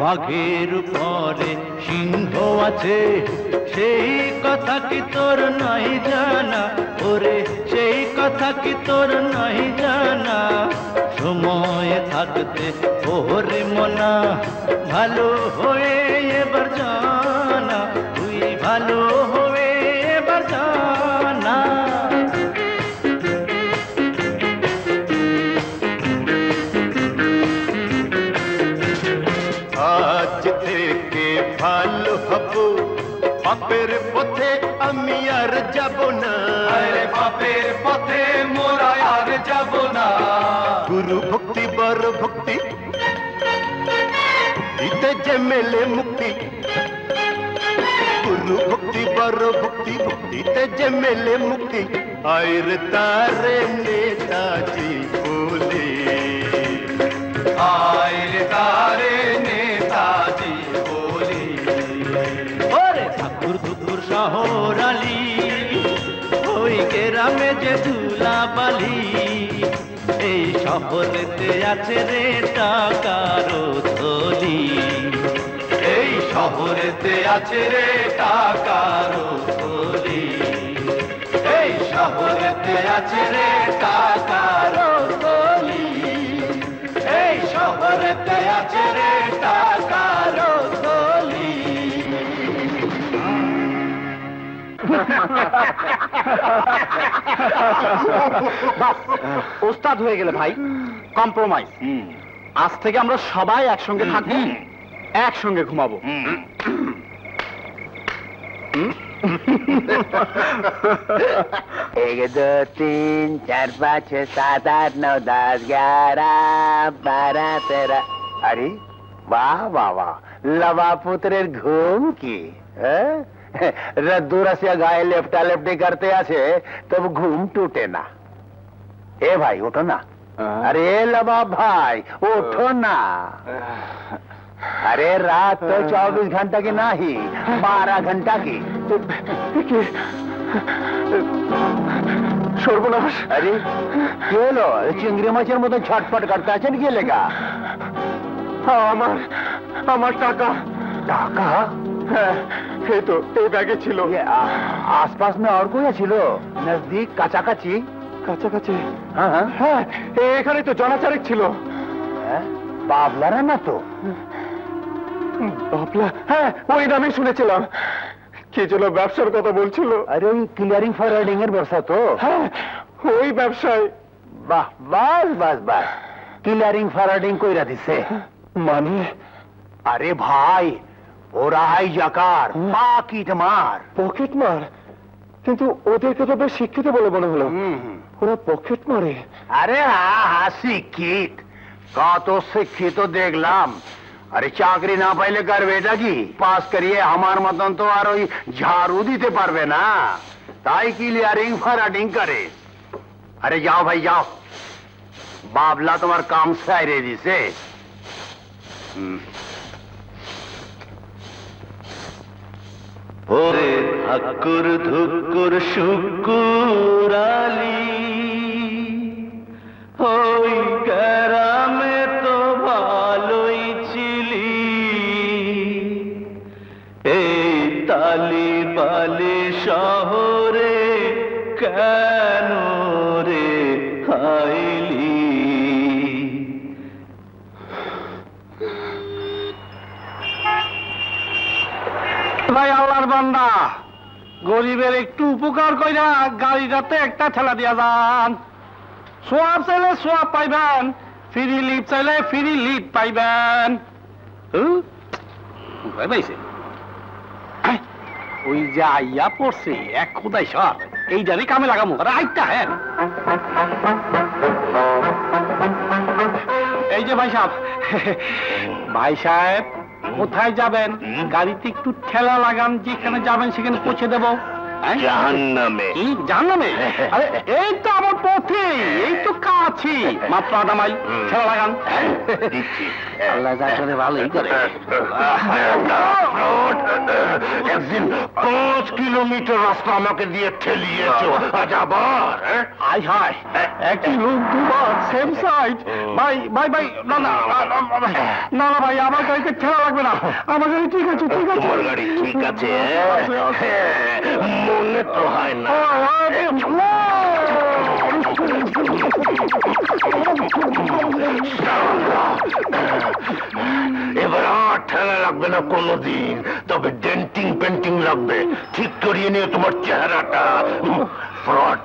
বাঘের পরে সিংহ আছে, সেই কথা কি তোর নাই জানা? ওরে সেই কথা কি তোর নাই জানা? সময় থাকতে ওরে মনা, ভালো হয়ে এবার জানা, তুই ভালো হয়ে এবার জানা। আজ থেকে ভালো হব, পাপের পথে আমি আর যাব না। আরে বাপের পথে মোরা আর যাব না। গুরু ভক্তি বড় ভক্তি, দিতে যে মেলে মুক্তি। গুরু ভক্তি বড় ভক্তি, ভক্তিতে যে মেলে মুক্তি। আয়ের তারে নেতাজি বলে, আয়ের তারে নেতাজি বলি। ওরে ঠাকুর ধুপুর শহর আলি, ওই গ্রামে যে ধুলা বালি। এই শহরেতে আছে রে টাকার থলি, এই শহরেতে আছে রে টাকার থলি। এই শহরেতে আছে রে টাকার থলি, এই শহরেতে আছে রে টাকার থলি। ওস্তাদ হয়ে গেলে ভাই, কম্প্রোমাইজ। আজ থেকে আমরা সবাই একসঙ্গে থাকবো, একসঙ্গে ঘুমাবো। एक दो तीन चार पाँच छः सात आठ नौ 10 11 12 13। अरे वाह वाह वाह, लवा पुत्रेर घुम की रद्दूरसिया गाয়ে লেপটা লেপটি करते আছে, तब घुम टूटे ना। ए भाई उठो ना। अरे लवा भाई उठो ना। अरे रात तो 24 घंटा की नहीं, 12 घंटा की। সর্বনাশ! আরে কি হলো? চিংড়ি মাছের মতো ছটফট করতে আছেন কি লেগা? আমার টাকা। টাকা? হ্যাঁ, এই তো এই ব্যাগে ছিল। ये आसपास में और कोई ছিল? नजदीक কাছাকাছি? কাছাকাছি? হ্যাঁ হ্যাঁ। হ্যাঁ, এখানে তো জনাচারেক ছিল। বাবলারা না তো? বাবলা? হ্যাঁ, ওই নামে শুনেছিলাম। কি যেন ব্যবসার কথা বলছিল। আরে ওই ক্লিয়ারিং ফরওয়ার্ডিং এর ব্যবসা তো? হ্যাঁ, ওই ব্যবসায়। বাহ, বাস বাস বাস, ক্লিয়ারিং ফরওয়ার্ডিং কইরা দিছে। মানে? আরে ভাই, ওরা হাইজাকার, পকেট মার। পকেট মার? কিন্তু ওদেরকে তো বেশ শিক্ষিত বলে মনে হলো। ওরা পকেট মারে? আরে হ্যাঁ হ্যাঁ, শিক্ষিত। কত শিক্ষিত দেখলাম। আরে চাকরি না পাইলে করবে এটা কি পাস করিয়ে আমার মতন তো আর ওই ঝাড়ু দিতে পারবে না, তাই ক্লিয়ারিং ফরাটিং করে। আরে যাও ভাই যাও, বাবলা তোমার কাম সাইরে দিছে। ওরে ধাক্কুর ধুক্কুর শুকুরালি, ওই গ্রামে তো ভালোই ছিলি, এই তালি বালি শহরে কেন রে আইলি? ভাই আল্লাহর বান্দা, গরিবের একটু উপকার কইরা গাড়িটাতে একটা ঠেলা দিয়া যান। সোয়াব চাইলে সোয়াব পাইবেন, ফ্রি লিপ চাইলে ফ্রি লিপ পাইবেন। পাইছে ওই যে আইয়া পড়ছে এক খুদাই সর, এই জানি কামে লাগামু। রাইটটা হ্যাঁ, এই যে ভাই সাহেব, ভাই সাহেব কোথায় যাবেন? গাড়িতে একটু ঠেলা লাগান, যেখানে যাবেন সেখানে পৌঁছে দেবো। জাহান্নামে। কি জাহান্নামে? আরে এই তো আমার পথে, এই তো কাছি, মাত্র আধা মাইল। ঠেলা লাগান। আল্লাহ যা করে ভালোই করে। একদিন 5 কিলোমিটার রাস্তা আমাকে দিয়ে ঠেলিয়েছো, আজ আবার আয় হায়, একই লোক দুবার সেম সাইড। ভাই ভাই ভাই, না না না না ভাই, আমার গাড়িতে ঠেলা লাগবে না, আমার গাড়ি ঠিক আছে ঠিক আছে। তোমার গাড়ি ঠিক আছে? মনে তো হয় না। এবার আর ঠেলা লাগবে না কোনোদিন, তবে ডেন্টিং পেন্টিং লাগবে। ঠিক করিয়ে নিয়ে তোমার চেহারাটা। ফ্রড।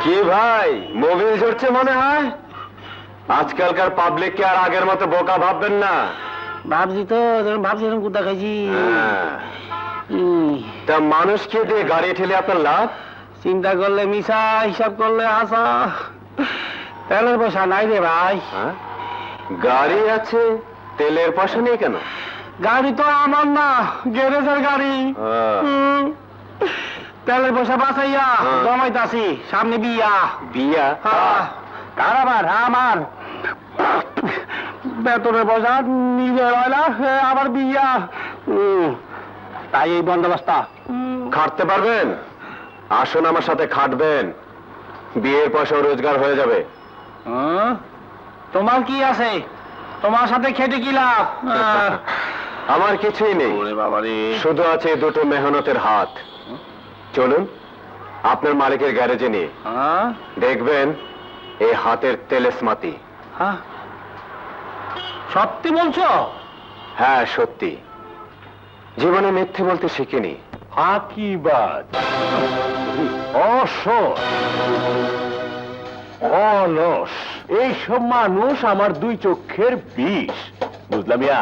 কি ভাই, মোবিল ঝরছে মনে হয়? আজকালকার পাবলিককে আর আগের মতো বোকা ভাববেন না। ভাবছি তো, ভাবছি কোথা খাইছি। তা মানুষকে দিয়ে গাড়ি ঠেলে আপনার লাভ? চিন্তা করলে মিশা, হিসাব করলে আসা। তেলের পয়সা নাই রে ভাই। গাড়ি আছে, তেলের পয়সা নেই কেন? গাড়ি তো আমার না, গ্যারেজের গাড়ি। তেলের পয়সা বাঁচাইয়া জমাইতাছি, সামনে বিয়া। বিয়া? কার আবার? আমার। বেতনের পয়সা নিজের হয় না, আবার বিয়া। তাই এই বন্দোবস্ত। খাটতে পারবেন? আসুন আমার সাথে খাটবেন, বিয়ের পয়সা রোজগার হয়ে যাবে। তোমার কি আছে? তোমার সাথে খেটে কি লাভ? আমার কিছুই নেই, শুধু আছে দুটো মেহনতের হাত। চলুন আপনার মালিকের গ্যারেজে নিয়ে, দেখবেন এই হাতের তেলেসমাতি। সত্যি বলছো? হ্যাঁ সত্যি, জীবনে মিথ্যে বলতে শিখিনি। ফাঁকিবাজ, অসৎ, অলস, এইসব মানুষ আমার দুই চোখের বিষ। বুঝলাম ইয়া,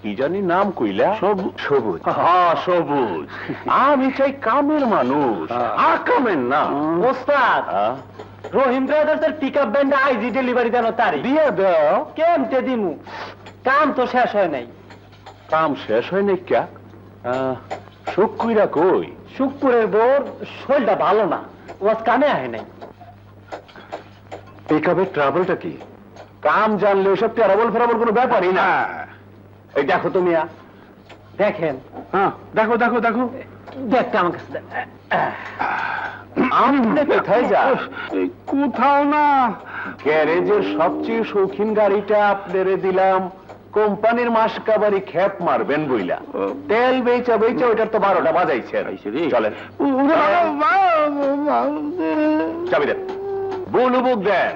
কি জানি নাম কইলা? সবুজ। হ্যাঁ সবুজ। আমি চাই কামের মানুষ, আকামের না। ওস্তাদ, রহিম ব্রাদার্সের পিকআপ ভ্যানটা আইজি ডেলিভারি দেন তারিখ দিয়ে দাও। কেমতে দিমু? কাম তো শেষ হয় নাই। কাম শেষ হয় নাই ক্যা? শুকুইরা কই? শুকুরের বোর শরীরটা ভালো না, ও আজ কামে আহে নাই। পিকআপের ট্রাবলটা কি? কাম জানলে ওসব ট্রাবল ফেরাবল কোনো ব্যাপারই না। এই দেখো তুমি, দেখেন। হ্যাঁ দেখো দেখো দেখো, দেখতে আমার কাছে। আপনি কোথায় যান? কোথাও না, গ্যারেজের সবচেয়ে শৌখিন গাড়িটা আপনারে দিলাম, কোম্পানির মাস কাবারি খ্যাপ মারবেন বইলা। তেল বেচা বেচা ওইটার তো 12টা বাজাইছে। চলেন, চাবি দেন, বুলুবুক দেন।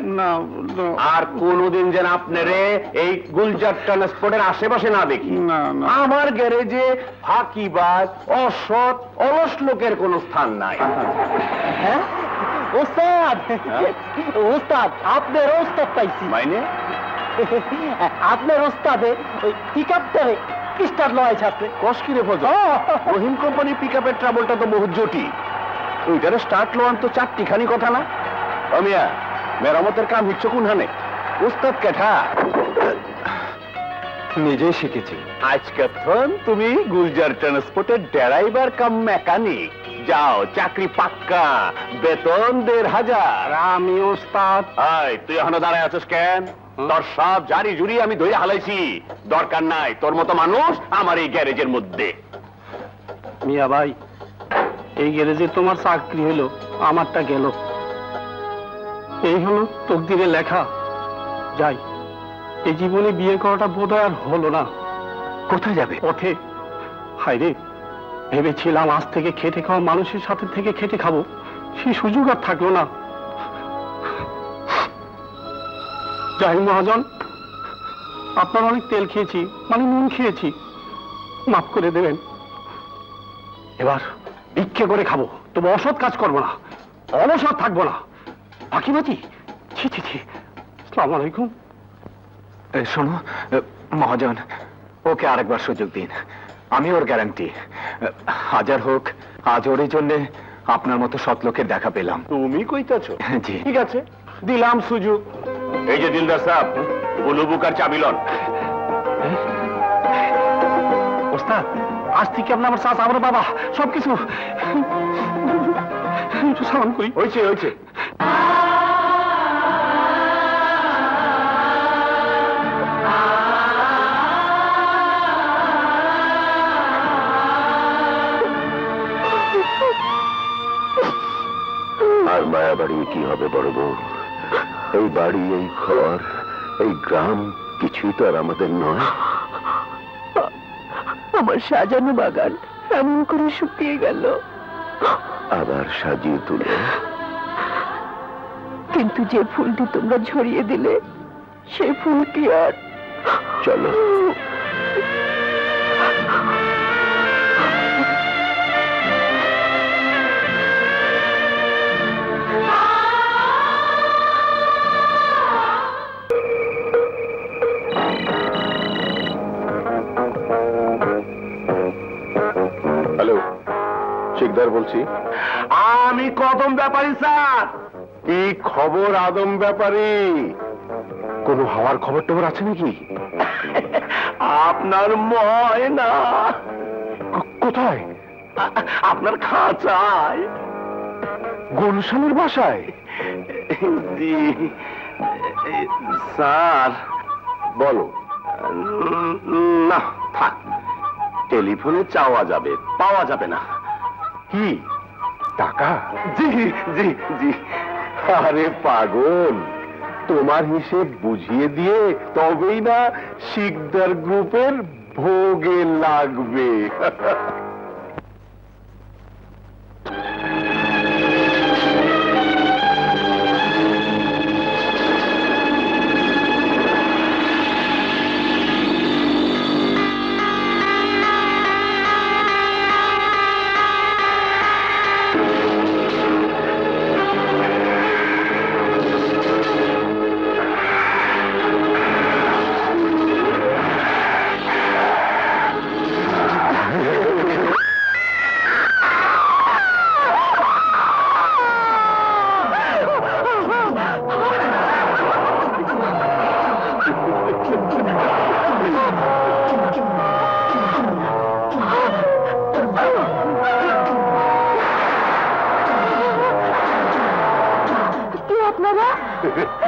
আর কোনদিন যেন আপনারে এই গুলজার ট্রান্সপোর্টের আশেপাশে না দেখি। আমার গ্যারেজে ফাঁকিবাজ, অসৎ, অলস লোকের কোনো স্থান নাই। হ্যাঁ ওস্তাদ, ওস্তাদ আপনার ওস্তাদ পাইছি। মাইনে? আপনার ওস্তাদে ওই পিকআপটারে স্টার্ট লয় ছাত্রে কষ্কিরে ফজল। রহিম কোম্পানি পিকআপের ট্রাবলটা তো বহুত জটিল, ওইটারে স্টার্ট লোয়ান তো চারটিখানি কথা না। অমিয়া মেরামতের কাম হিচ্ছ কোন হানে উস্তাদ কেঠা নিজেই শিখেছি। আজকে তুমি গুলজার ট্রান্সপোর্টের ড্রাইভার কাম মেকানিক। যাও, চাকরি পাক্কা, বেতন 1,500। আমি ওস্তাদ। তুই এখনো দাঁড়ায় আছিস কেন? তোর সব জারি জুরি আমি ধরে হালাইছি, দরকার নাই তোর মতো মানুষ আমার এই গ্যারেজের মধ্যে। মিয়া ভাই, এই গ্যারেজে তোমার চাকরি হলো, আমারটা গেল। এই হলো তকদিরে লেখা। যাই, এই জীবনে বিয়ে করাটা বোধহয় আর হলো না। কোথায় যাবে? পথে। হায় রে, ভেবেছিলাম আজ থেকে খেটে খাওয়া মানুষের সাথে থেকে খেটে খাবো, সেই সুযোগ আর থাকলো না। যাই মহাজন, আপনার অনেক তেল খেয়েছি, মানে নুন খেয়েছি, মাফ করে দেবেন। এবার ভিক্ষে করে খাবো, তবে অসৎ কাজ করবো না, অলসৎ থাকবো না। ফাঁকিবাজি, ছি ছি ছি। আসসালামু আলাইকুম। শোনো মহাজন, ওকে আরেকবার সুযোগ দিন, আমি ওর গ্যারান্টি। হাজার হোক, আজ ওর জন্য আপনার মতো সৎ লোকের দেখা পেলাম। তুমি কইতাছো? জি। ঠিক আছে, দিলাম সুযোগ। এই যে দিলদার সাহেব, বুলুবুকার চাবিলন। ওস্তাদ, আজ থেকে আপনি আমার চাচা, আমার বাবা, সবকিছু। একটু সালাম করি। হয়েছে হয়েছে। আর মায়া বাড়ি কি হবে বড় বউ? এই বাড়ি, এই ঘর, এই গ্রাম কিছুই তো আর আমাদের নয়। আমার সাজানো বাগান এমন করে শুকিয়ে গেল, আবার সাজিয়ে তুলে। কিন্তু যে ফুলটি তোমরা ঝরিয়ে দিলে, সেই ফুল কি আর? চলো। হ্যালো, শিকদার বলছি। আমি কদম ব্যাপারী স্যার। কি খবর আদম ব্যাপারী? কোনো হাওয়ার খবর টবর আছে নাকি? আপনার ময়না কোথায়? আপনার খাঁচায়। গুলশানের বাসায়? জি স্যার। বলো। না থাক, টেলিফোনে চাওয়া যাবে, পাওয়া যাবে না। কি টাকা? জি জি জি। আরে পাগল, তোমার হিসেব বুঝিয়ে দিয়ে তবেই না শিকদার গ্রুপের ভোগে লাগবে।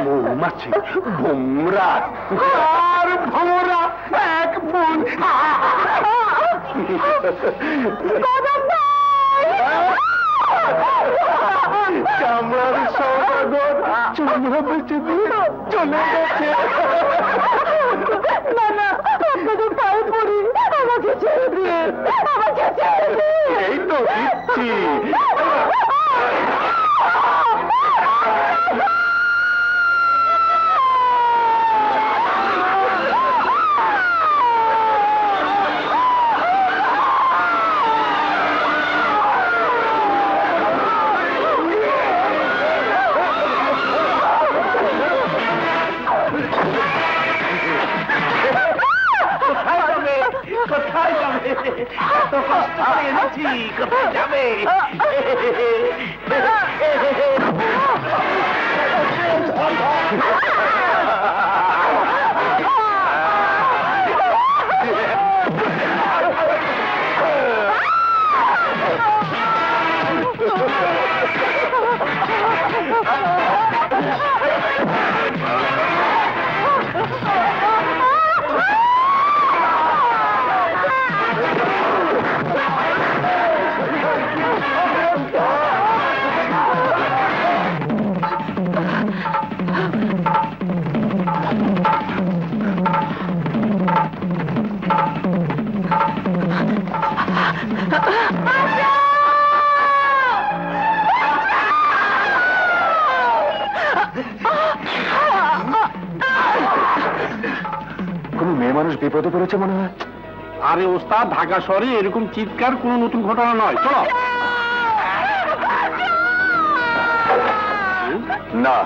মৌমাছি, ভোমরা আর ভোমরা এক বোন। কামরার সওদাগর চন্দ্র বেঁচে দিয়ে চলে গেছে। না না, আপনাদের পায়ে পড়ি, আমাকে ছেড়ে দিয়ে, আমাকে ছেড়ে দিয়ে। এই তো দিচ্ছি। কোথায় যাবে? এত কষ্ট করে এনেছি, কোথায় যাবে? কোনো মেয়ে মানুষ বিপদে পড়েছে মনে হয়। আরে ওস্তাদ, ঢাকা শহরে এরকম চিৎকার কোনো নতুন ঘটনা নয়। চলো। না,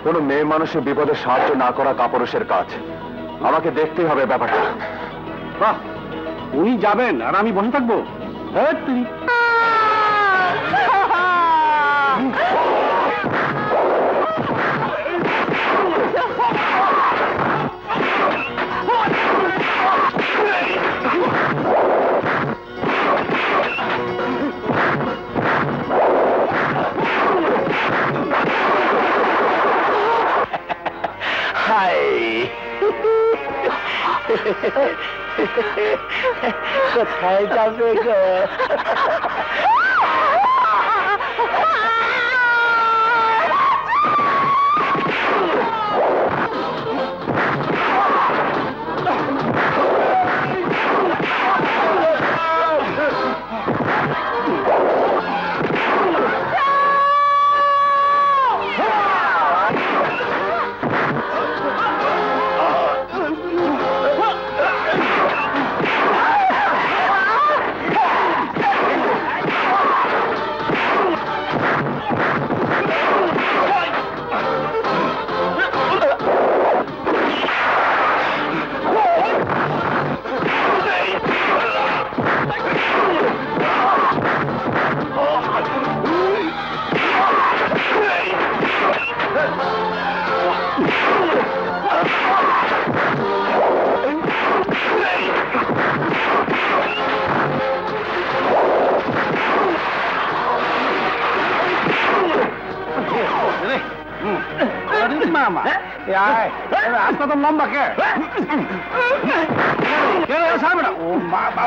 কোনো মেয়ে মানুষের বিপদে সাহায্য না করা কাপুরুষের কাজ। আমাকে দেখতেই হবে ব্যাপারটা। বাহ, উনি যাবেন আর আমি বসে থাকবো? হ্যাঁ, তুই কোথায় যাবে গো? মামা রাস্তা তো লম্বা কে? ও বাবা,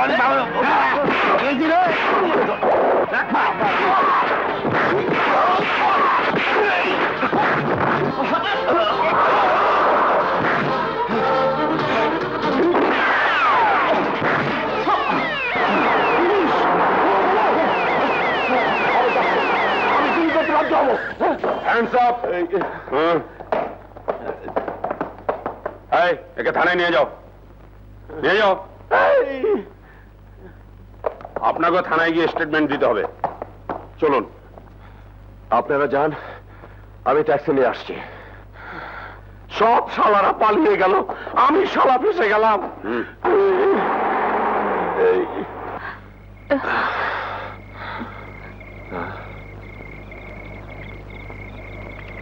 হ্যান্ডস আপ। এই, একে থানায় নিয়ে যাও, নিয়ে যাও। আপনাকে থানায় গিয়ে স্টেটমেন্ট দিতে হবে। চলুন। আপনারা যান, আমি ট্যাক্সি নিয়ে আসছি। সব শালারা পালিয়ে গেল, আমি শালা ফেসে গেলাম।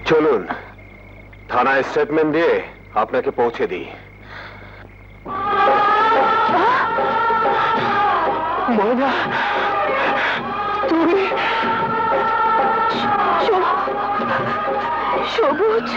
চলুন, থানায় স্টেটমেন্ট দিয়ে আপনাকে পৌঁছে দিই। ময়না, তুমি সবুজ,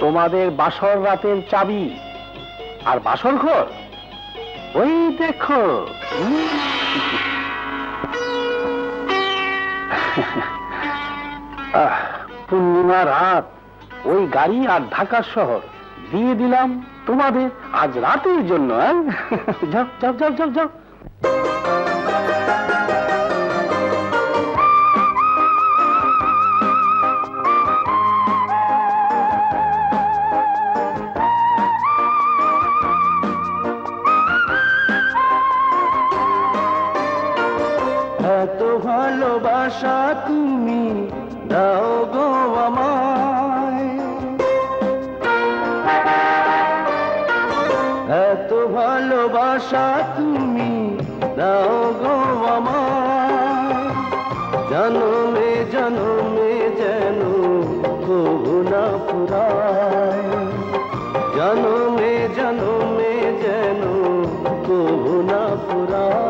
তোমাদের বাসর রাতের চাবি আর বাসর ঘর ওই দেখো। পূর্ণিমা রাত, ওই গাড়ি আর ঢাকা শহর দিয়ে দিলাম তোমাদের আজ রাতের জন্য। যাও যাও যাও যাও যাও। ভালোবাসা তুমি দাও গো আমায়, এত ভালোবাসা তুমি দাও গো আমায়, জনমে জনমে যেন কবু না ফুরায়, জনমে জনমে যেন কবু না ফুরায়।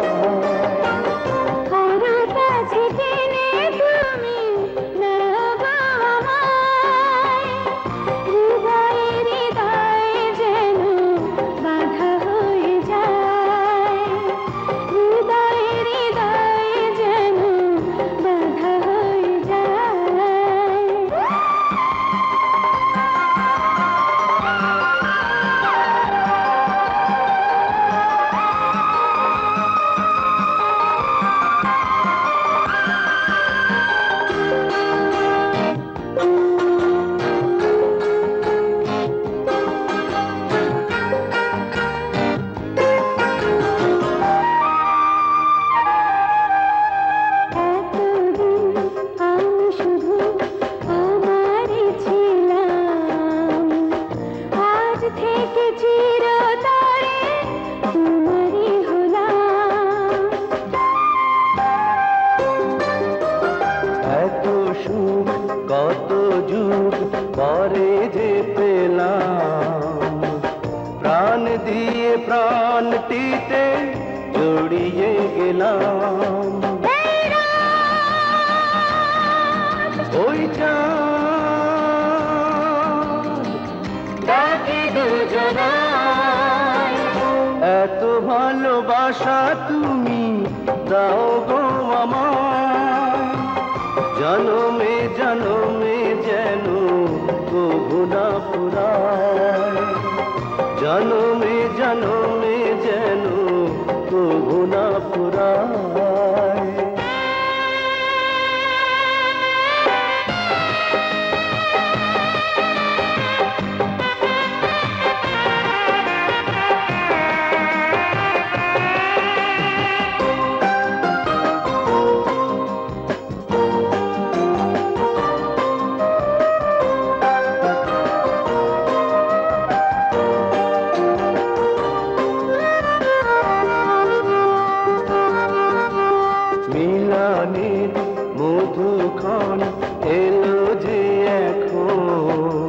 কত যুগ পরে যে পেলাম, প্রাণ দিয়ে প্রাণটিতে জড়িয়ে গেলাম, ওই এত ভালোবাসা তুমি দাও গো আমায়, জনমে জনমে যেন কবু না ফুরায়, জনমে জনমে যেন কবু না ফুরায়। মিলনের মধুক্ষণ এলো যে এখন,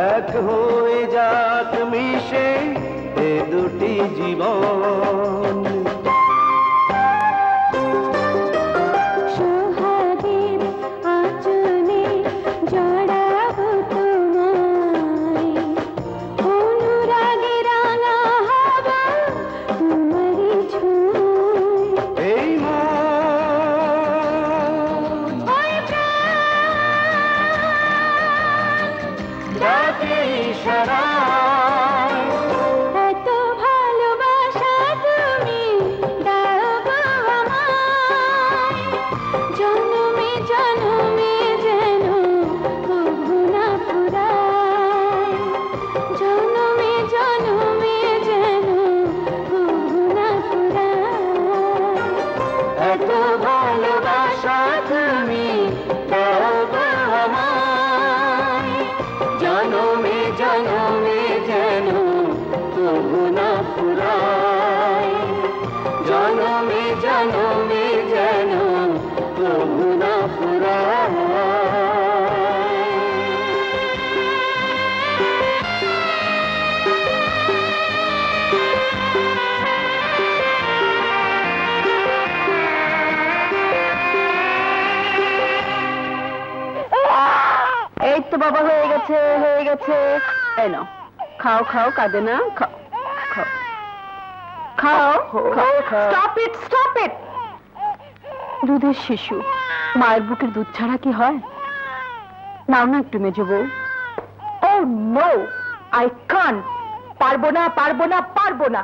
এক হয়ে যাক মিশে এ দুটি জীবন, এত ভালোবাসা তুমি দাও গো আমায়, জনমে জনমে যেন কবু না ফুরায়, জনমে জনমে যেন কবু না ফুরায়। এত ভালোবাসা তুমি দাও গো আমায়, জনমে জনমে যেন কবু না ফুরায়, জনমে জনমে যেন কবু না ফুরায়। এই তো বাবা, হয়ে গেছে হয়ে গেছে। এই নাও, খাও খাও, কাঁদে না, খাও খাও খাও। Stop it, stop it. দুধের শিশু মায়ের বুকের দুধ ছাড়া কি হয়? নাও না একটু মেজো বউ। ও নো, আই কান্ট। পারবো না পারবো না পারবো না।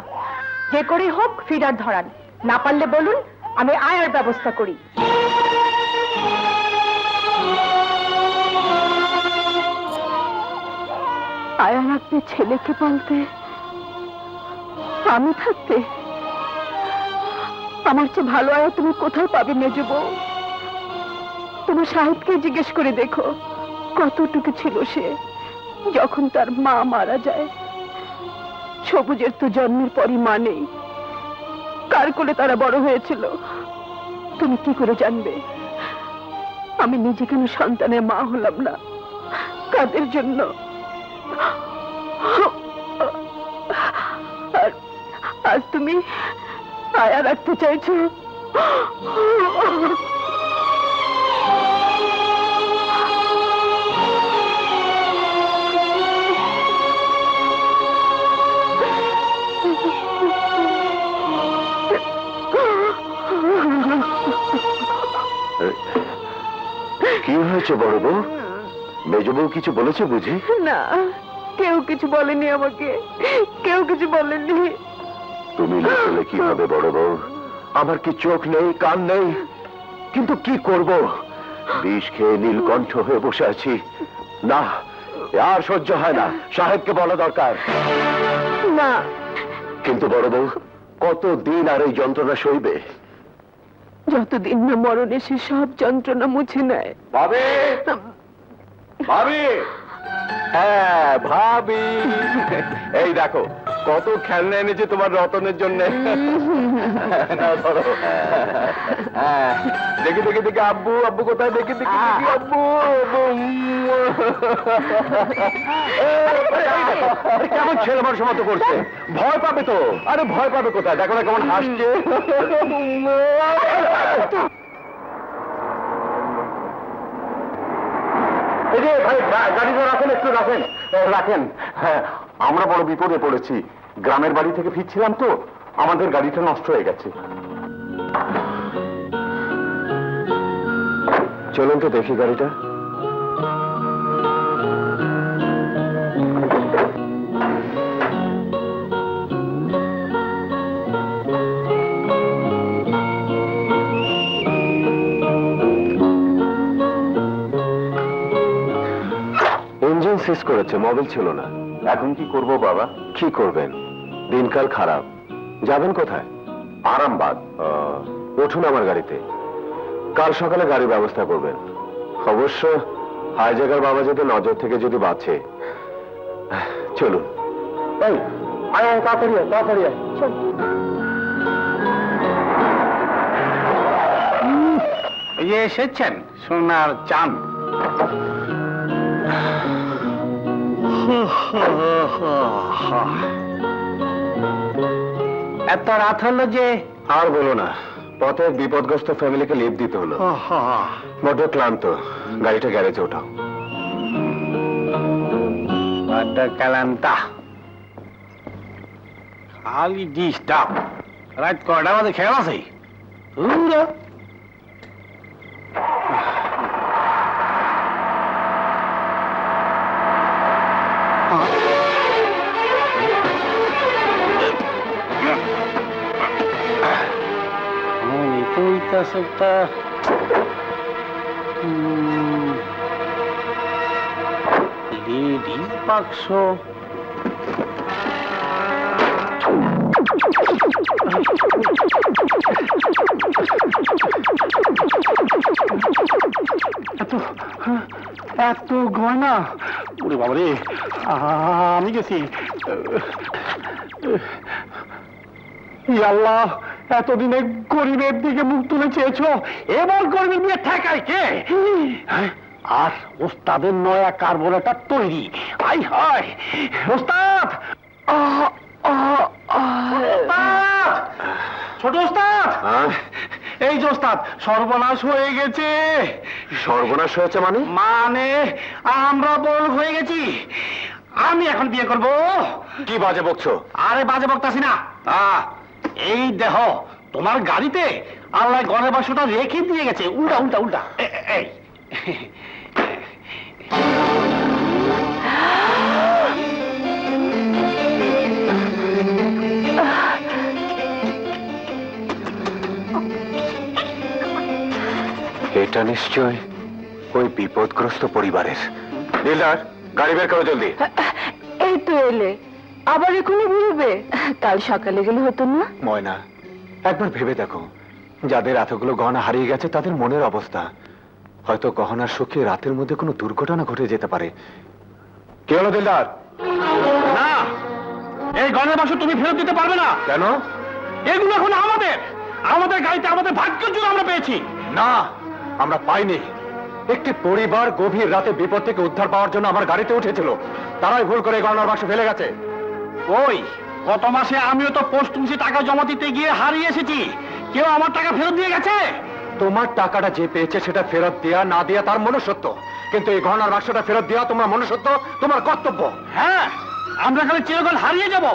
যে করেই হোক ফিডার ধরান, না পারলে বলুন আমি আয়ার ব্যবস্থা করি। আয়া রাখবে ছেলেকে পালতে, আমি থাকতে। আমার চেয়ে ভালো আয়া তুমি কোথায় পাবে মেজো বউ? তোমার সাহেবকে জিজ্ঞেস করে দেখো কতটুকু ছিল সে যখন তার মা মারা যায়। সবুজের তো জন্মের পরই মা নেই, কার কোলে তারা বড় হয়েছিল তুমি কি করে জানবে? আমি নিজে কেন সন্তানের মা হলাম না? কাদের জন্য? আর আজ তুমি আয়া রাখতে চাইছো? কি হয়েছে বড় বউ? মেজ বউ কিছু বলেছে বুঝি? না, কেউ কিছু বলেনি আমাকে, কেউ কিছু বলেনি। তুমি লিখলে কি হবে বড় বউ? আমার কি চোখ নেই, কান নেই? কিন্তু কি করব? বিষ খেয়ে নীলকণ্ঠ হয়ে বসে আছি। না, আর সহ্য হয় না, সাহেবকে বলা দরকার। না, কিন্তু বড় বউ, কতদিন আর এই যন্ত্রণা সইবে? যতদিন না মরণ এসে সব যন্ত্রণা মুছে নেয়। ভাবি, ভাবি, হ্যাঁ ভাবি, এই দেখো কত খেলনা এনেছে তোমার রতনের জন্য। দেখি দেখি দেখি, আব্বু আব্বু কোথায়? দেখি দেখি দেখি, আব্বু কেমন ছেলে মানুষ মতো করছে, ভয় পাবে তো। আরে ভয় পাবে কোথায়, দেখো না কেমন হাসছে। এই যে ভাই, গাড়িটা রাখেন, একটু রাখেন, রাখেন। হ্যাঁ, আমরা বড় বিপদে পড়েছি। গ্রামের বাড়ি থেকে ফিরছিলাম তো, আমাদের গাড়িটা নষ্ট হয়ে গেছে। চলুন তো দেখি গাড়িটা। ইঞ্জিন সিজ করেছে, মোবিল ছিল না। এখন কি করব বাবা? কি করবেন? দিনকাল খারাপ। যাবেন কোথায়? আরামবাগ। উঠুন আমার গাড়িতে, কাল সকালে গাড়ি ব্যবস্থা করবেন। অবশ্য হাইজাগার বাবা যদি নজর থেকে যদি বাঁচে। চলুন। এই আয় আয়, তাড়াতাড়ি আয়, তাড়াতাড়ি আয়। এই যে এসেছেন সোনার চাঁদ। এত রাত হলো যে? আর বলো না, পথে বিপদগ্রস্ত ফ্যামিলিকে লিফট দিতে হলো। বড্ড ক্লান্ত, গাড়িটা গ্যারেজে ওঠাও। বড্ড ক্লান্তা, খালি ডিস্টার্ব। রাত কটা বাজে খেয়াল আছে? একটা লেডিস বাক্স। এত গয়না, ওরে বাবা রে, আমি গেছি। আল্লাহ, এতদিনে গরিবের দিকে মুখ তুলে চেয়েছো, এবার গরিবের নিয়ে ঠেকায় কে? আর ওস্তাদের নয়া কার্বোরেটর তৈরি। আই হায় ওস্তাদ, ছোট ওস্তাদ, এই যে ওস্তাদ, সর্বনাশ হয়ে গেছে। সর্বনাশ হয়েছে মানে? মানে আমরা বল হয়ে গেছি। আমি এখন বিয়ে করব। কি বাজে বকছো? আরে বাজে বকতাছি না, এই দেহ তোমার গাড়িতে আল্লাহ ঘরের বাক্সটা রেখে দিয়ে গেছে। উল্টা উল্টা উল্টা, এই এটা নিশ্চয় ওই বিপদগ্রস্ত পরিবারের। দিলদার, গাড়ি বের করো জলদি। এই তো এলে, আবার এখনই ঘুরবে? কাল সকালে গেলে হতো না? ময়না, একবার ভেবে দেখো, যাদের এতগুলো গহনা হারিয়ে গেছে তাদের মনের অবস্থা। হয়তো গহনার শোকে রাতের মধ্যে কোনো দুর্ঘটনা ঘটে যেতে পারে। কে হলো দিলদার? না, এই গয়নার বাক্স তুমি ফেরত দিতে পারবে না। কেন? এগুলো এখন আমাদের, আমাদের গাড়িতে আমাদের ভাগ্যের জন্য আমরা পেয়েছি। না, আমরা পাইনি। একটি পরিবার গভীর রাতে বিপদ থেকে উদ্ধার পাওয়ার জন্য আমার গাড়িতে উঠেছিল, তারাই ভুল করে গহনার বাক্স ফেলে গেছে। ওই গত মাসে আমিও তো পোস্ট অফিসে টাকা জমা দিতে গিয়ে হারিয়ে এসেছি, কেউ আমার টাকা ফেরত দিয়ে গেছে? তোমার টাকাটা যে পেয়েছে সেটা ফেরত দেয়া না দেয়া তার মনুষ্যত্ব, কিন্তু এই গহনার বাক্সটা ফেরত দেওয়া তোমার মনুষ্যত্ব, তোমার কর্তব্য। হ্যাঁ, আমরা খালি চিরকাল হারিয়ে যাব।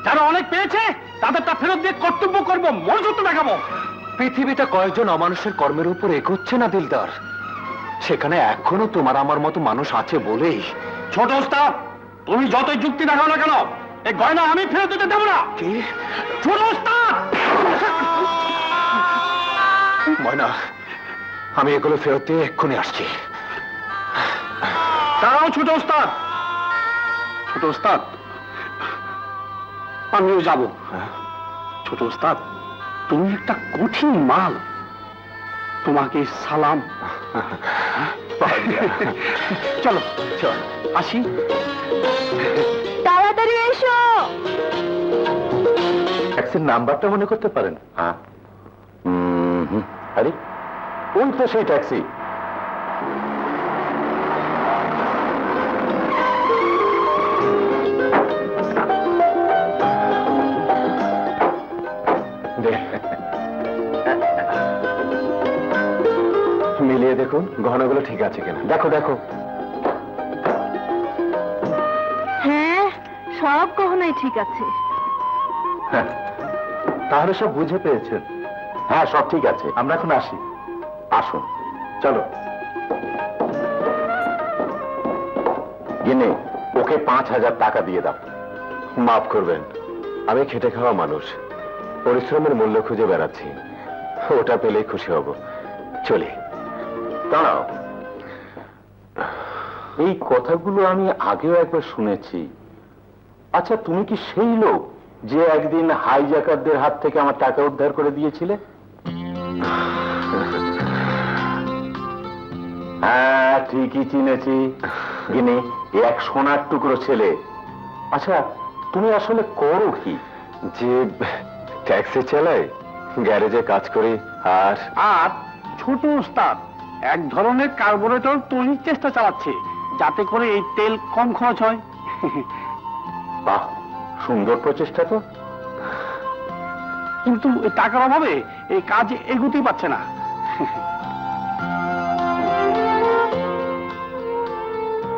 যারা অনেক পেয়েছে তাদেরটা ফেরত দিয়ে কর্তব্য করব, মনোযোগ দেখাবো। পৃথিবীটা কয়েকজন অমানুষের কর্মের উপর এগোচ্ছে না দিলদার, সেখানে এখনো তোমার আমার মতো মানুষ আছে বলেই। ছোট ওস্তাদ, তুমি যতই যুক্তি দেখাও না কেন, এই গয়না আমি ফেরত দিতে দেবো না। কি? ছোট ওস্তাদ! ময়না, আমি এগুলো ফেরত দিয়ে এক্ষুনি আসছি। দাঁড়াও ছোট ওস্তাদ। ছোট ওস্তাদ, আমিও যাব। ছোট ওস্তাদ, তুমি একটা কঠিন মাল, তোমাকে সালাম। চলো চল, আসি। তাড়াতাড়ি এসো। ট্যাক্সির নাম্বারটা মনে করতে পারেন? হ্যাঁ। আরে কোন তো সেই ট্যাক্সি? মিলিয়ে দেখুন গহনাগুলো ঠিক আছে কিনা। দেখো দেখো। হ্যাঁ, সব গহনাই ঠিক আছে। তাহলে সব বুঝে পেয়েছেন? হ্যাঁ, সব ঠিক আছে। আমরা এখন আসি। আসুন, চলো। গিনে ওকে 5,000 টাকা দিয়ে দাও। মাফ করবেন, আমি খেটে খাওয়া মানুষ, পরিশ্রমের মূল্য খুঁজে বেড়াচ্ছি। ওটা পেলেই খুশি হব। চলি। দাঁড়াও, এই কথাগুলো আমি আগেও একবার শুনেছি। আচ্ছা, তুমি কি সেই লোক যে একদিন হাইজ্যাকারদের হাত থেকে আমার টাকা উদ্ধার করে দিয়েছিলে? হ্যাঁ, ঠিকই চিনেছি। গিনি, এক সোনার টুকরো ছেলে। আচ্ছা, তুমি আসলে করো কি? যে ট্যাক্সি চালাই, গ্যারেজে কাজ করি। আর আর ছোট ওস্তাদ এক ধরনের কার্বোরেটর তৈরির চেষ্টা চালাচ্ছে, যাতে করে এই তেল কম খরচ হয়। বাহ, সুন্দর প্রচেষ্টা তো। কিন্তু এই টাকার অভাবে এই কাজ এগুতেই পাচ্ছে না।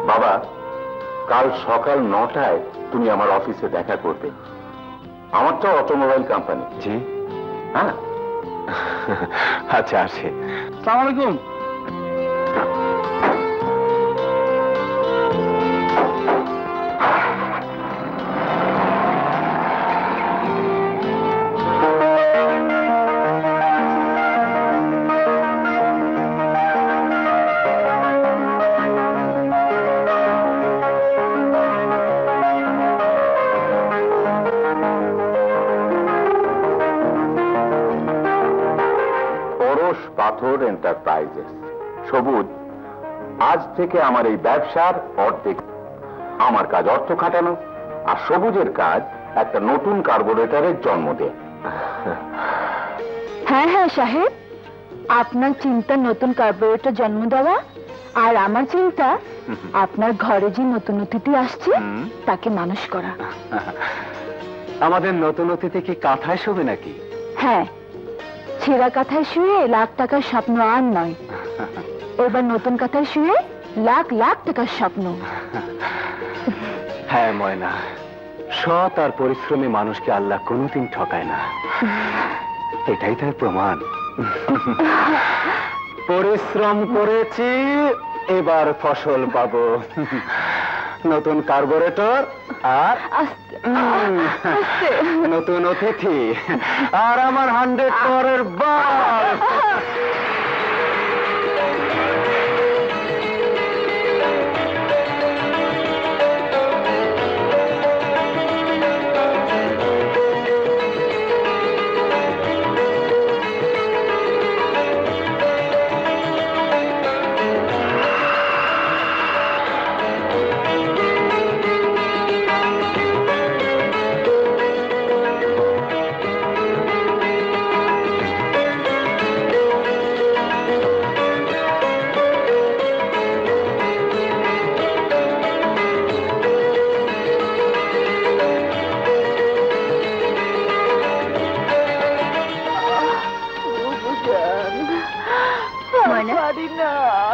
বাবা, কাল সকাল 9টায় তুমি আমার অফিসে দেখা করবে। আমার তো অটোমোবাইল কোম্পানি। জি। হ্যাঁ। আচ্ছা, আসি। আসসালামু আলাইকুম। পাথর এন্টারপ্রাইজেস। সবুজ, আজ থেকে আমার এই ব্যবসার অর্ধেক। আমার কাজ অর্থ খাটানো, আর সবুজের কাজ একটা নতুন কার্বোরেটরের জন্ম দেয়। হ্যাঁ হ্যাঁ সাহেব, আপনার চিন্তা নতুন কার্বোরেটর জন্ম দেওয়া, আর আমার চিন্তা আপনার ঘরে যে নতুন অতিথি আসছে তাকে মানুষ করা। আমাদের নতুন অতিথি কি কাঁথায় শোবে নাকি? হ্যাঁ, ছেঁড়া কাঁথায় শুয়ে লাখ টাকার স্বপ্ন আর নয়, এবার নতুন কাঁথায় শুয়ে লাখ লাখ টাকার স্বপ্ন। হ্যাঁ ময়না, সৎ আর পরিশ্রমী মানুষকে আল্লাহ কোনোদিন ঠকায় না, এটাই তার প্রমাণ। পরিশ্রম করেছি, এবার ফসল পাবো। নতুন কার্বোরেটর আর নতুন অতিথি আর আমার 100 পাওয়ারের বাস।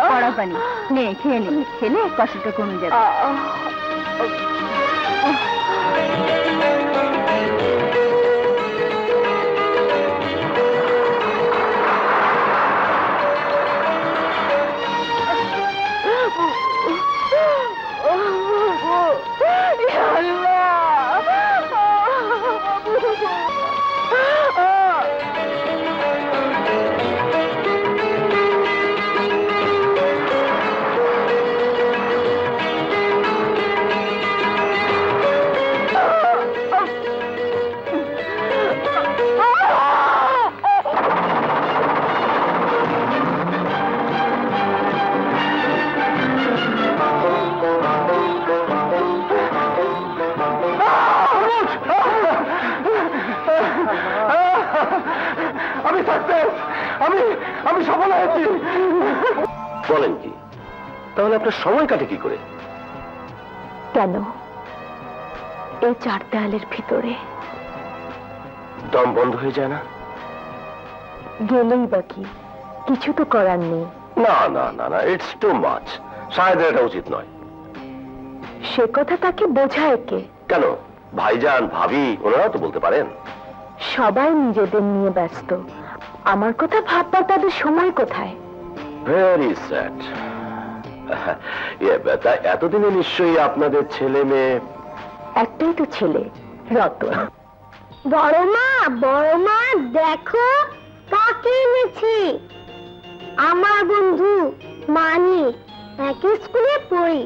কড়া পানি নে, খেয়ে নে, খেলে কষ্টটা কমে যাবে। আমি সাকসেস, আমি সফল হয়েছি। বলেন কি? তাহলে আপনার সময় কাটে কি করে? কেন এই চার দেয়ালের ভিতরে দম বন্ধ হয়ে যায় না? গেলেই বাকি, কিছু তো করার নেই। না না না না, ইটস টু মাচ। শায়দ এটা উচিত নয়। সে কথা তাকে বোঝায় কে? কেন, ভাইজান ভাবি ওনারা তো বলতে পারেন। সবাই নিজেদের নিয়ে ব্যস্ত, আমার কথা ভাববার তাদের সময় কোথায়? Very sad. তা এতদিনে নিশ্চয়ই আপনাদের ছেলে মেয়ে? একটাই তো ছেলে, রতন। বড় মা দেখো কাকে এনেছি। আমার বন্ধু মানি, একই স্কুলে পড়ি।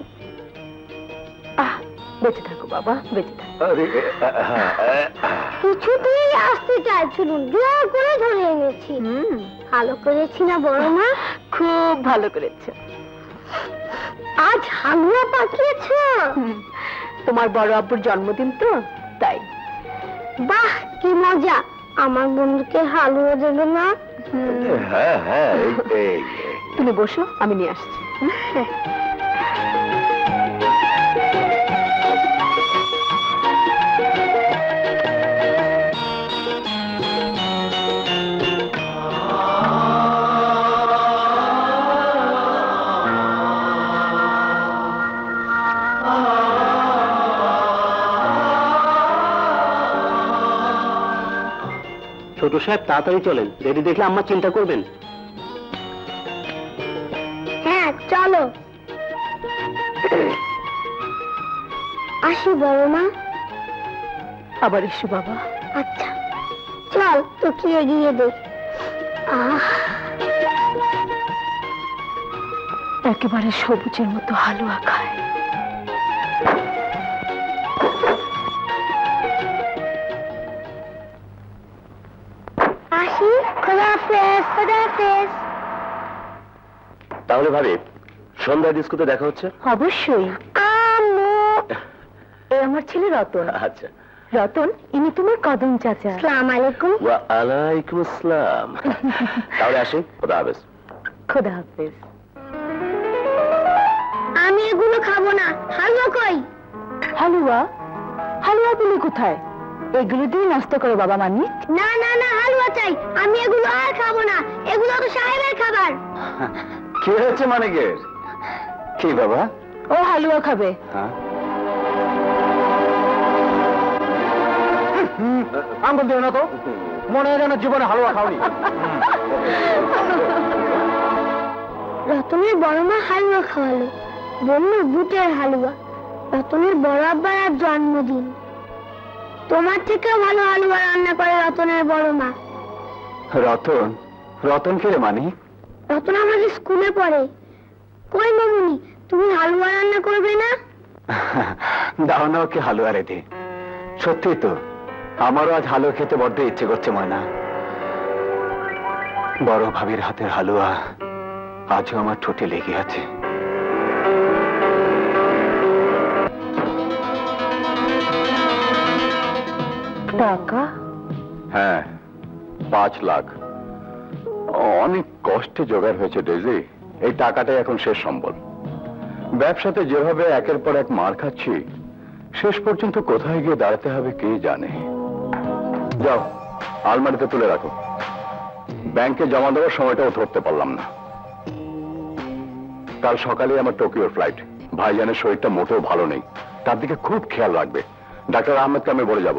বেঁচে থাকো বাবা, বেঁচে থাকো। আরে, কিছুতেই আসতে চাইছিল, জোর করে ধরে এনেছি। ভালো করেছি না বড় মা? খুব ভালো করেছে। আজ হালুয়া পাকিয়েছো? তোমার বড় আব্বুর জন্মদিন তো, তাই। বাহ কি মজা, আমার বন্ধুকে হালুয়া দেবে না? হ্যাঁ হ্যাঁ, এই তুমি বসো, আমি নিয়ে আসছি। ছোট সাহেব তাড়াতাড়ি চলেন, রেডি দেখলে আম্মা চিন্তা করবেন। হ্যাঁ চলো। আসি বড় মা। আবার এসো বাবা। আচ্ছা চল, তোকে এগিয়ে দে। একেবারে সবুজের মতো হালুয়া খায়। আসি, খোদাহাফেজ, খোদাহাফেজ। তাহলে ভাবি সন্ধ্যা ডিস্কোতে দেখা হচ্ছে? অবশ্যই। আম্মু। এ আমার ছেলে রতন। আচ্ছা। রতন, ইনি তোমার কদম চাচা। আসসালামু আলাইকুম। ওয়া আলাইকুম আসসালাম। তাহলে আসি, খোদা হাফেজ। খোদা হাফেজ। আমি এগুলো খাবো না। হালুয়া কই? হালুয়া? হালুয়াগুলো কোথায়? এগুলো দিয়ে নাস্তা করো বাবা মানি। না না না, হালুয়া চাই। আমি এগুলো আর খাবো না, এগুলো তো সাহেবের খাবার। কি হয়েছে মানিকের? কি বাবা? ও হালুয়া খাবে। আঙ্গুল দিও না তো, মনে হয় যেন জীবনে হালুয়া খাওনি। রতনের বড় মা হালুয়া খাওয়ালো, বলল বুটের হালুয়া। রতনের বড় আব্বার আর জন্মদিন। তোমার থেকেও ভালো হালুয়া রান্না করে রতনের বড় মা। রতন? রতন কে রে মানি? রতন আমাদের স্কুলে পড়ে। কই মামুনি, তুমি হালুয়া রান্না করবে না? দাও না ওকে হালুয়া রেডি। সত্যি তো, আমারও আজ হালুয়া খেতে বড্ড ইচ্ছে করছে ময়না। বড় ভাবির হাতের হালুয়া আজও আমার ঠোঁটে লেগে আছে। টাকা? হ্যাঁ, 5 লাখ। অনেক কষ্টে জোগাড় হয়েছে ডেজি। এই টাকাটাই এখন শেষ সম্বল। ব্যবসাতে যেভাবে একের পর এক মার খাচ্ছি, শেষ পর্যন্ত কোথায় গিয়ে দাঁড়াতে হবে কে জানে। যাও, আলমারিতে তুলে রাখো। ব্যাংকে জমা দেওয়ার সময়টাও ধরতে পারলাম না। কাল সকালে আমার টোকিওর ফ্লাইট। ভাইজানের শরীরটা মোটেও ভালো নেই, তার দিকে খুব খেয়াল রাখবে। ডাক্তার আহমেদকে আমি বলে যাব,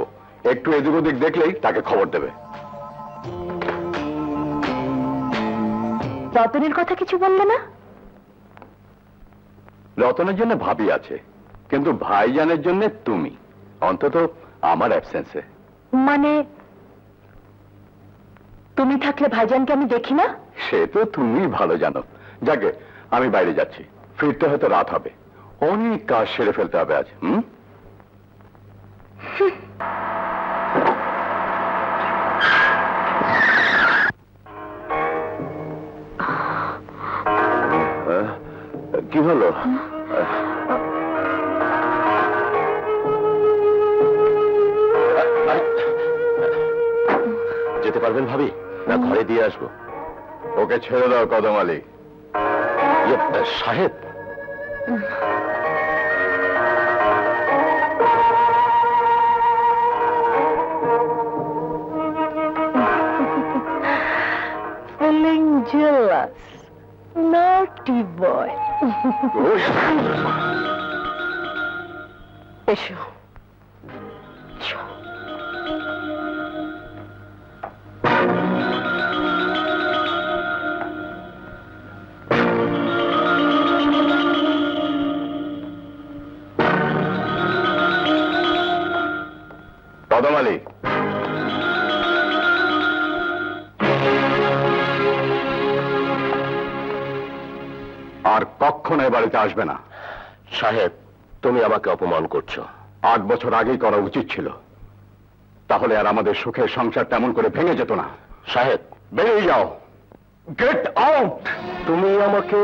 একটু এদিক ওদিক দেখলেই তাকে খবর দেবে। রতনের কথা কিছু বললে না? রতনের জন্য ভাবি আছে, কিন্তু ভাইজানের জন্য তুমি, অন্তত আমার অ্যাবসেন্সে। মানে তুমি থাকলে ভাইজানকে আমি দেখি না? সে তো তুমি ভালো জানো। যাকে আমি বাইরে যাচ্ছি, ফিরতে হয়তো রাত হবে, অনেক কাজ সেরে ফেলতে হবে আজ। কি হলো? যেতে পারবেন ভাবি, না ঘরে দিয়ে আসবো? ওকে ছেড়ে দাও কদম আলী। সাহেব, ফিলিং জেলাস, নটি বয়। এসো। কদম আলী, আর কখনো এ বাড়িতে আসবে না। সাহেব, তুমি আমাকে অপমান করছো। 8 বছর আগেই করা উচিত ছিল, তাহলে আর আমাদের সুখের সংসার তেমন করে ভেঙে যেত না। সাহেব, বেরিয়ে যাও, গেট আউট। তুমি আমাকে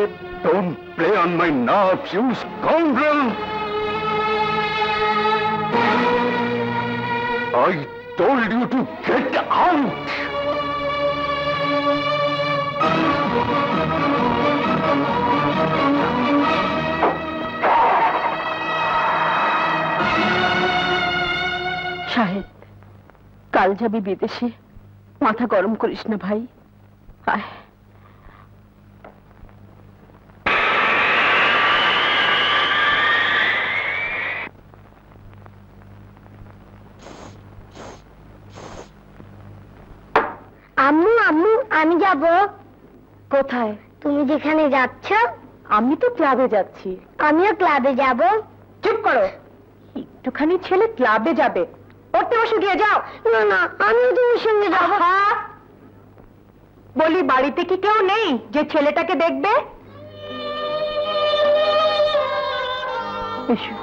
don't play on my nerves, you scoundrel. I told you to get out! Shahed, কাল যাবি বিদেশে, মাথা গরম করিস না ভাই। আয়। আম্মু আম্মু, আমি যাব। কোথায়? তুমি যেখানে যাচ্ছ। আমি তো ক্লাবে যাচ্ছি। আমিও ক্লাবে যাব। চুপ করো, একটুখানি ছেলে ক্লাবে যাবে, পড়তে বসে গিয়ে যাও। না না, আমিও তোমার সঙ্গে যাব। বলি, বাড়িতে কি কেউ নেই যে ছেলেটাকে দেখবে? এসো।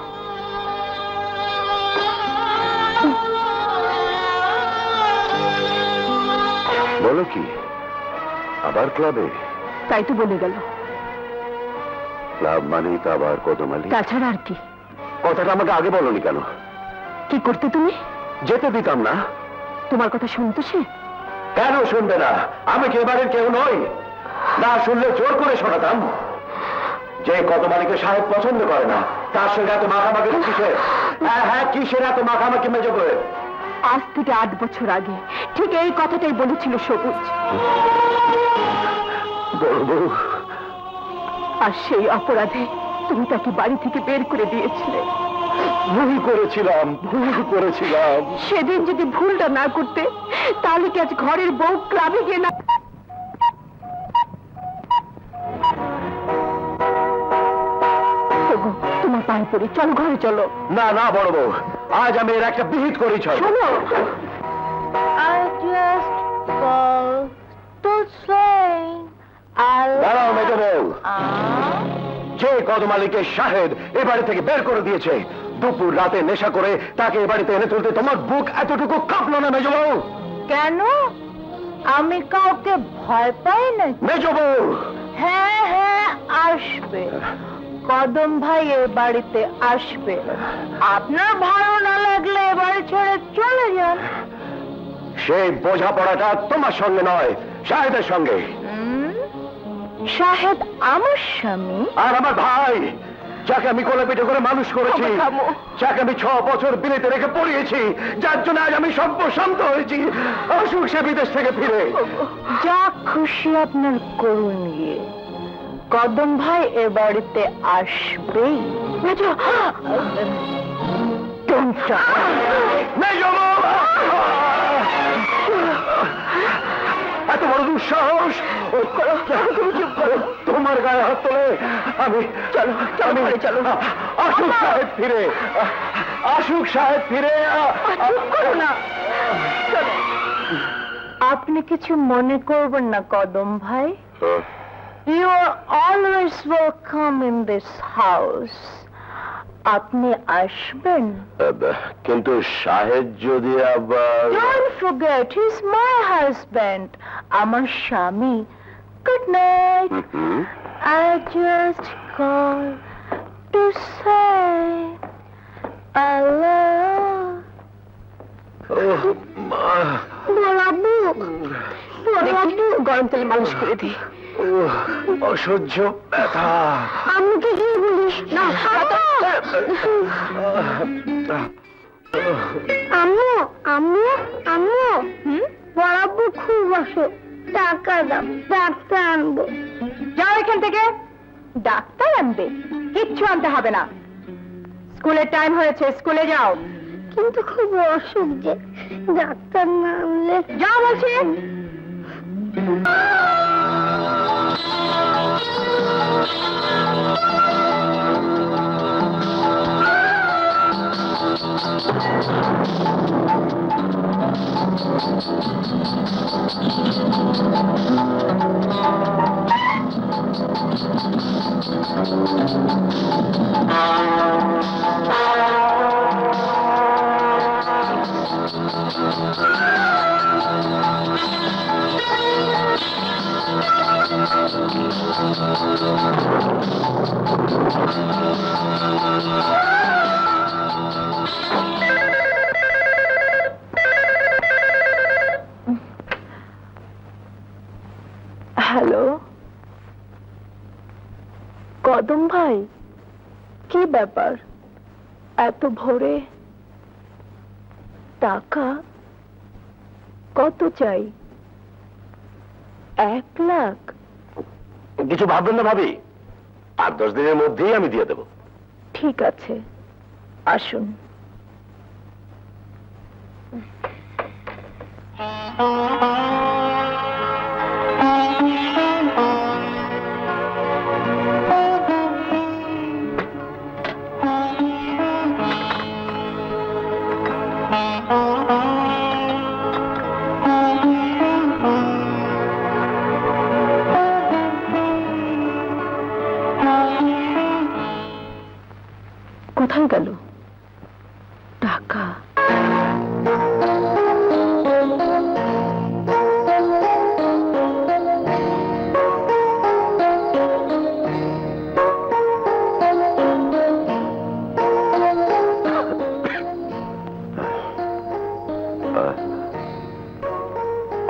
বলো কি, আবার ক্লাবে? তাই তো বলে গেল। ক্লাব মানেই তো আবার কদম আলী। তাছাড়া আর কি? কথাটা আমাকে আগে বলনি কেন? কি করতে তুমি? যেতে দিতাম না। তোমার কথা শুনতো সে? কেন শুনবে না? আমি কি এবারের কেউ নই? না শুনলে জোর করে শোনাতাম। যে কদম আলীকে সাহেব পছন্দ করে না, তার সঙ্গে এত মাখামাখি কিসের? হ্যাঁ, কিসের এত মাখামাখি মেজে বলে? আজ থেকে 8 বছর আগে ঠিক এই কথাটাই বলেছিল সবুজ। বলবো, আর সেই অপরাধে তুমি তাকে বাড়ি থেকে বের করে দিয়েছিলে। ভুল করেছিলাম। সেদিন যদি ভুলটা না করতে, তাহলে কি আজ ঘরের বউ ক্লাবে গিয়ে না? ওগো, তোমার পায়ে পড়ি, চলো ঘরে চলো। না না বড় বউ, আজ আমি এর একটা বিহিত করি। শোনো, I just called to say দাঁড়াও মেজো বউ। যে কদম আলীকে শাহেদ এ বাড়ি থেকে বের করে দিয়েছে, দুপুর রাতে নেশা করে তাকে এ বাড়িতে এনে তুলতে তোমার বুক এতটুকু কাঁপলো না মেজো বউ? কেন? আমি কাউকে ভয় পাই না। মেজো বউ, হ্যাঁ হ্যাঁ, আসবে। কদম ভাই এ বাড়িতে আসবে। আপনার ভালো না লাগলে এ বাড়ি ছেড়ে চলে যান। সেই বোঝাপড়াটা তোমার সঙ্গে নয়, শাহেদের সঙ্গে। শাহেদ আমার স্বামী? আর আমার ভাই, যাকে আমি কোলে পিঠে করে মানুষ করেছি, থামো। যাকে আমি 6 বছর বিলেতে রেখে পড়িয়েছি, যার জন্য আজ আমি সর্বশান্ত হয়েছি, আসুক সে বিদেশ থেকে ফিরে। যা খুশি আপনার করুন গিয়ে। কদম ভাই এ বাড়িতে আসবেই। মেজো, Don't try. মেজো বউ! এত বড় দুঃসাহস! তোমার গায়ে হাত তোলে! আমি চলো, চলো, ঘরে চলো। আশুক সাহেব ফিরে, আশুক সাহেব ফিরে! চুপ করো না। চলো। আপনি কিছু মনে করবেন না কদম ভাই। You are always welcome in this house. আপনি আসবেন। কিন্তু সাহেব যদি আবার... Don't forget, he's my husband. আমার স্বামী। Good night. I just called to say I love. বলাবো, বলাবো। গরম তেলে মালিশ করে দিই। অসহ্য ব্যথা। আম্মুকে কি বলিস না? আম্মু, আম্মু, আম্মু, বলাবো খুব অসুখ, টাকা দাও, ডাক্তার আনবো। যাও এখান থেকে। ডাক্তার আনবে? কিচ্ছু আনতে হবে না, স্কুলের টাইম হয়েছে, স্কুলে যাও। কিন্তু খুব অসুখ যে, ডাক্তার না আনলে। যাও বলছি। হ্যালো, কদম ভাই, কি ব্যাপার এত ভোরে? টাকা কত চাই? 1 লাখ? কিছু ভাববেন না ভাবি, 8-10 দিনের মধ্যেই আমি দিয়ে দেবো। ঠিক আছে, আসুন। কোথায় গেল টাকা?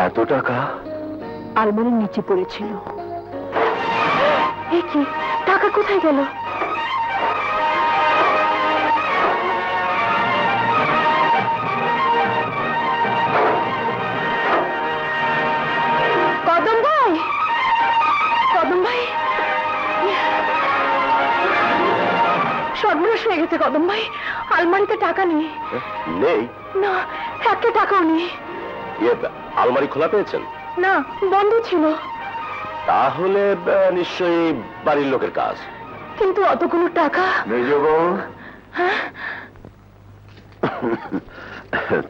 এত টাকা আলমারির নিচে পড়েছিল। এ কি, টাকা কোথায় গেল? কদম ভাই, কদম ভাই, সর্বনাশ হয়ে গেছে কদম ভাই। আলমারিতে টাকা নেই। নেই? না, একটা টাকাও নেই। আলমারি খোলা পেয়েছেন? না, বন্ধ ছিল। তাহলে নিশ্চয়ই বাড়ির লোকের কাজ। কিন্তু অতগুলো টাকা। মেজো বউ, হ্যাঁ,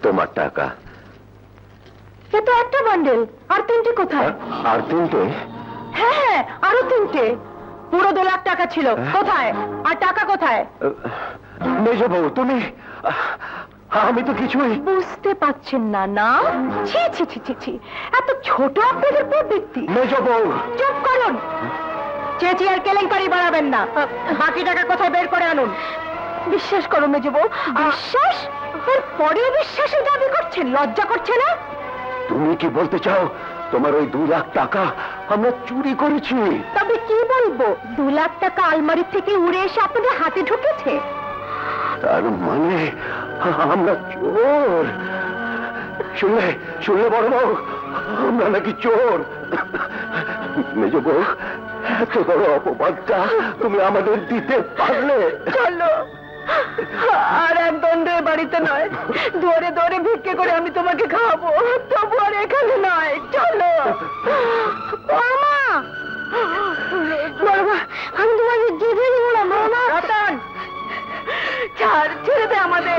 তোমার টাকা। এ তো একটা বান্ডেল, আর 3টে কোথায়? আর 3টে? হ্যাঁ, আরো 3টে। পুরো 2 লাখ টাকা ছিল, কোথায়? আর টাকা কোথায়? মেজো বউ, তুমি... আমি তো কিছুই বুঝতে পারছেন না? না, ছি ছি ছি ছি ছি, এত ছোট আপনাদের প্রবৃত্তি। মেজো বউ, চুপ করুন, চেঁচিয়ে আর কেলেঙ্কারি বাড়াবেন না। বাকি টাকা কোথায় বের করে আনুন। বিশ্বাস করো মেজো বউ। বিশ্বাস? পরেও বিশ্বাসের দাবি করছেন? লজ্জা করছে না? তুমি কি বলতে চাও তোমার ওই 2 লাখ টাকা আমরা চুরি করেছি? তবে কি বলবো, 2 লাখ টাকা আলমারি থেকে উড়ে এসে আপনাদের হাতে ঢুকেছে। তার মানে আমরা চোর? শুনলে শুনলে বড় বউ, আমরা নাকি চোর? মেজো বউ, এত বড় অপবাদটা তুমি আমাদের দিতে পারলে? চলো, আর এক দণ্ডে বাড়িতে নয়, দৌড়ে দৌড়ে ভিক্ষে করে আমি তোমাকে খাওয়াবো, তবু আর এখানে নয়। চলো মামা, বাবা, আমি তোমাকে যেতে দেবো না মামা। রতন, ছাড়, ছেড়ে দে আমাদের।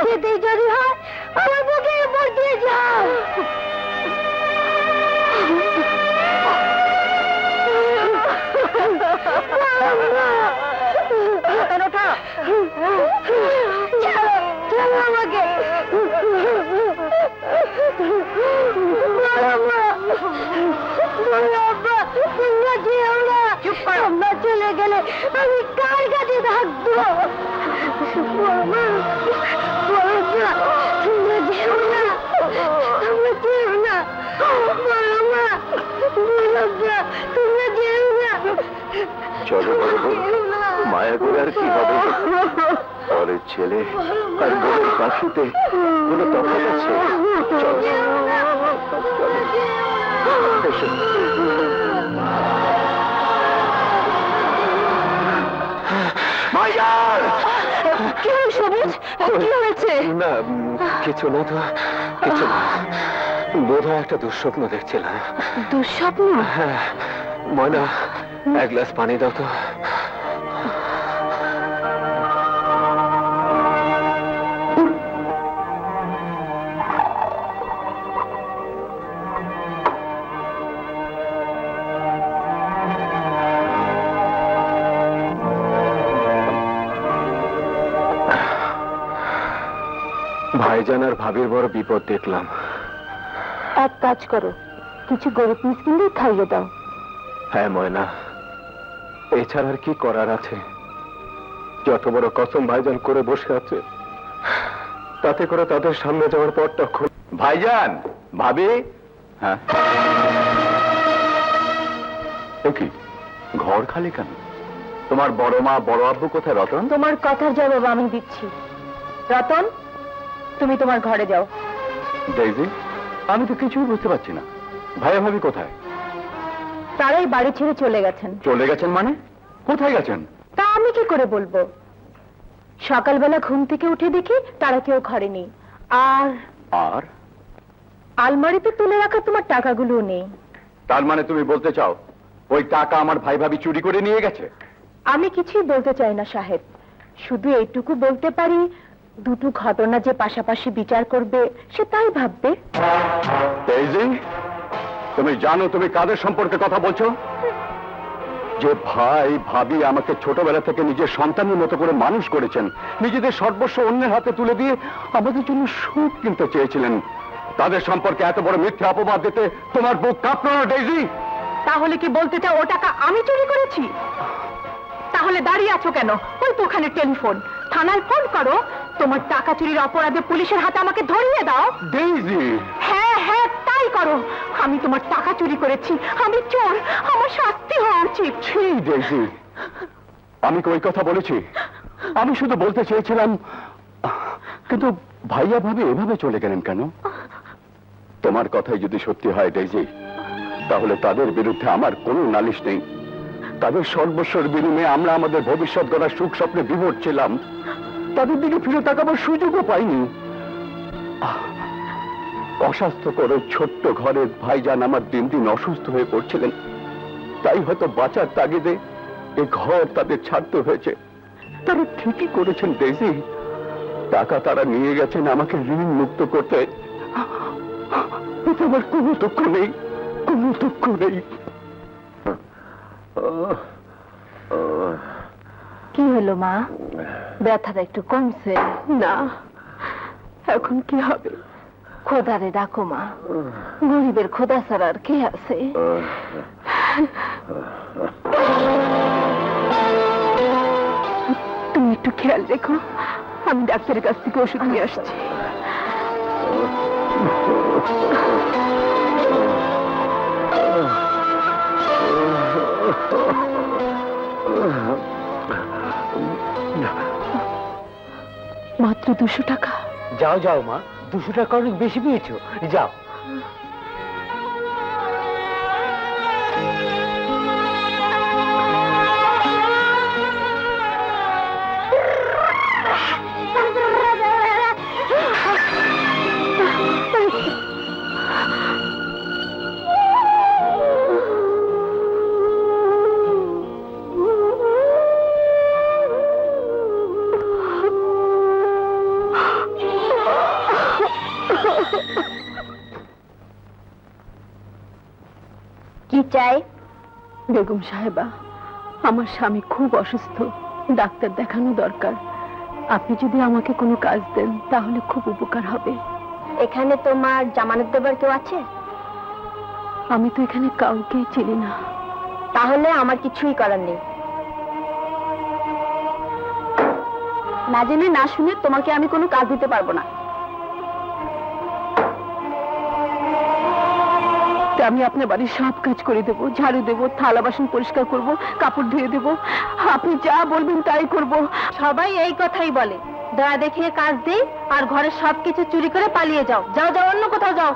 যেতে যদি হয় আমার বুকের উপর দিয়ে যাও। আমাকে আমরা চলে গেলে আমি কার কাছে থাকবো? তোমরা যেও না, তোমরা যেও না, তোমরা যেও না। চলো বড় বোন, মায়া করে আর কি হবে? পরের ছেলে আর বোনের কাশিতে কোনো তফাৎ আছে? চলো এসো। মায়ার! কি হল সবুজ, কি হয়েছে? না, কিছু না তো, কিছু না। বোধহয় একটা দুঃস্বপ্ন দেখছিলাম। দুঃস্বপ্ন? হ্যাঁ, ময়না, এক গ্লাস পানি দাও তো। ভাইজান আর ভাবির বড় বিপদ দেখলাম। এক কাজ করো, কিছু গরিব মিসকিনদের খাইয়ে দাও। হ্যাঁ ময়না, এছাড়া আর কি করার আছে? যত বড় কসম ভাইজান করে বসে আছে, তাতে করে তাদের সামনে যাওয়ার পরটা ভাইজান, ভাবি। হ্যাঁ, কি ঘর খালি কেন? তোমার বড় মা বড় আব্বু কোথায়? রতন? তোমার কথার জবাব আমি দিচ্ছি। রতন, তুমি তোমার ঘরে যাও। ডেইজি, আমি তো কিছুই বুঝতে পারছি না, ভাইয়া ভাবি কোথায়? তারাই বাড়ি ছেড়ে চলে গেছেন। চলে গেছেন মানে? কোথায় গেছেন? তা আমি কি করে বলবো? সকালবেলা ঘুম থেকে উঠে দেখি তারা কেউ ঘরে নেই, আর আর আলমারিতে তুলে রাখা তোমার টাকাগুলো নেই। তার মানে তুমি বলতে চাও ওই টাকা আমার ভাই ভাবি চুরি করে নিয়ে গেছে? আমি কিছুই বলতে চাই না সাহেব, শুধু এইটুকু বলতে পারি, দুটো ঘটনা যে পাশাপাশি বিচার করবে সে তাই ভাববে। ডেইজি, তুমি জানো তুমি কাদের সম্পর্কে কথা বলছো? যে ভাই ভাবি আমাকে ছোটবেলা থেকে নিজের সন্তানের মতো করে মানুষ করেছেন, নিজেদের সর্বস্ব অন্যের হাতে তুলে দিয়ে আমাদের জন্য সুখ কিনতে চেয়েছিলেন, তাদের সম্পর্কে এত বড় মিথ্যা অপবাদ দিতে তোমার বুক কাঁপলো না ডেইজি? তাহলে কি বলতে চাও ও টাকা আমি চুরি করেছি? তাহলে দাঁড়িয়ে আছো কেন? ওই তো ওখানে টেলিফোন, থানায় ফোন করো, তোমার টাকা চুরির অপরাধে পুলিশের হাতে আমাকে ধরিয়ে দাও। ডেইজি! হ্যাঁ হ্যাঁ, তাই করো। আমি তোমার টাকা চুরি করেছি, আমি চোর, আমার শাস্তি হওয়া উচিত। ছি ডেইজি, আমি কি ওই কথা বলেছি? আমি শুধু বলতে চেয়েছিলাম, কিন্তু ভাইয়া ভাবে এভাবে চলে গেলেন কেন? তোমার কথাই যদি সত্যি হয় ডেইজি, তাহলে তাদের বিরুদ্ধে আমার কোনো নালিশ নেই। তাদের সর্বস্বর বিনিময়ে আমরা আমাদের ভবিষ্যৎ গড়ার সুখ স্বপ্নে বিভোর ছিলাম, তাদের দিকে ফিরে তাকাবার সুযোগও পাইনি। অস্বাস্থ্যকর ওই ছোট্ট ঘরের ভাইজান আমার দিন দিন অসুস্থ হয়ে পড়ছিলেন, তাই হয়তো বাঁচার তাগিদে এ ঘর তাদের ছাড়তে হয়েছে। তারা ঠিকই করেছেন ডেইজি, টাকা তারা নিয়ে গেছেন আমাকে ঋণ মুক্ত করতে। এতে আমার কোনো দুঃখ নেই, কোনো দুঃখ নেই। কি হলো মা, ব্যথাটা একটু কমছে? না, এখন কি হবে? খোদারে ডাকো মা, গরিবের খোদা ছাড়া আর কে আছে? তুমি একটু খেয়াল রেখো, আমি ডাক্তারের কাছ থেকে ওষুধ নিয়ে আসছি। মাত্র 200 টাকা? যাও যাও মা, 200 টাকা অনেক বেশি পেয়েছো, যাও। কি চাই? বেগম সাহেবা, আমার স্বামী খুব অসুস্থ, ডাক্তার দেখানো দরকার। আপনি যদি আমাকে কোনো কাজ দেন তাহলে খুব উপকার হবে। এখানে তোমার জামানত দেবার কেউ আছে? আমি তো এখানে কাউকেই চিনি না। তাহলে আমার কিছুই করার নেই। না জেনে না শুনে তোমাকে আমি কোনো কাজ দিতে পারবো না। তা আমি আপনার বাড়ির সব কাজ করে দেবো, ঝাড়ু দেবো, থালা বাসন পরিষ্কার করব, কাপড় ধুয়ে দেবো। আপনি যা বলবেন তাই করব। সবাই এই কথাই বলে, দয়া দেখিয়ে কাজ দেই আর ঘরের সবকিছু চুরি করে পালিয়ে যাও। যাও যাও, অন্য কোথাও যাও।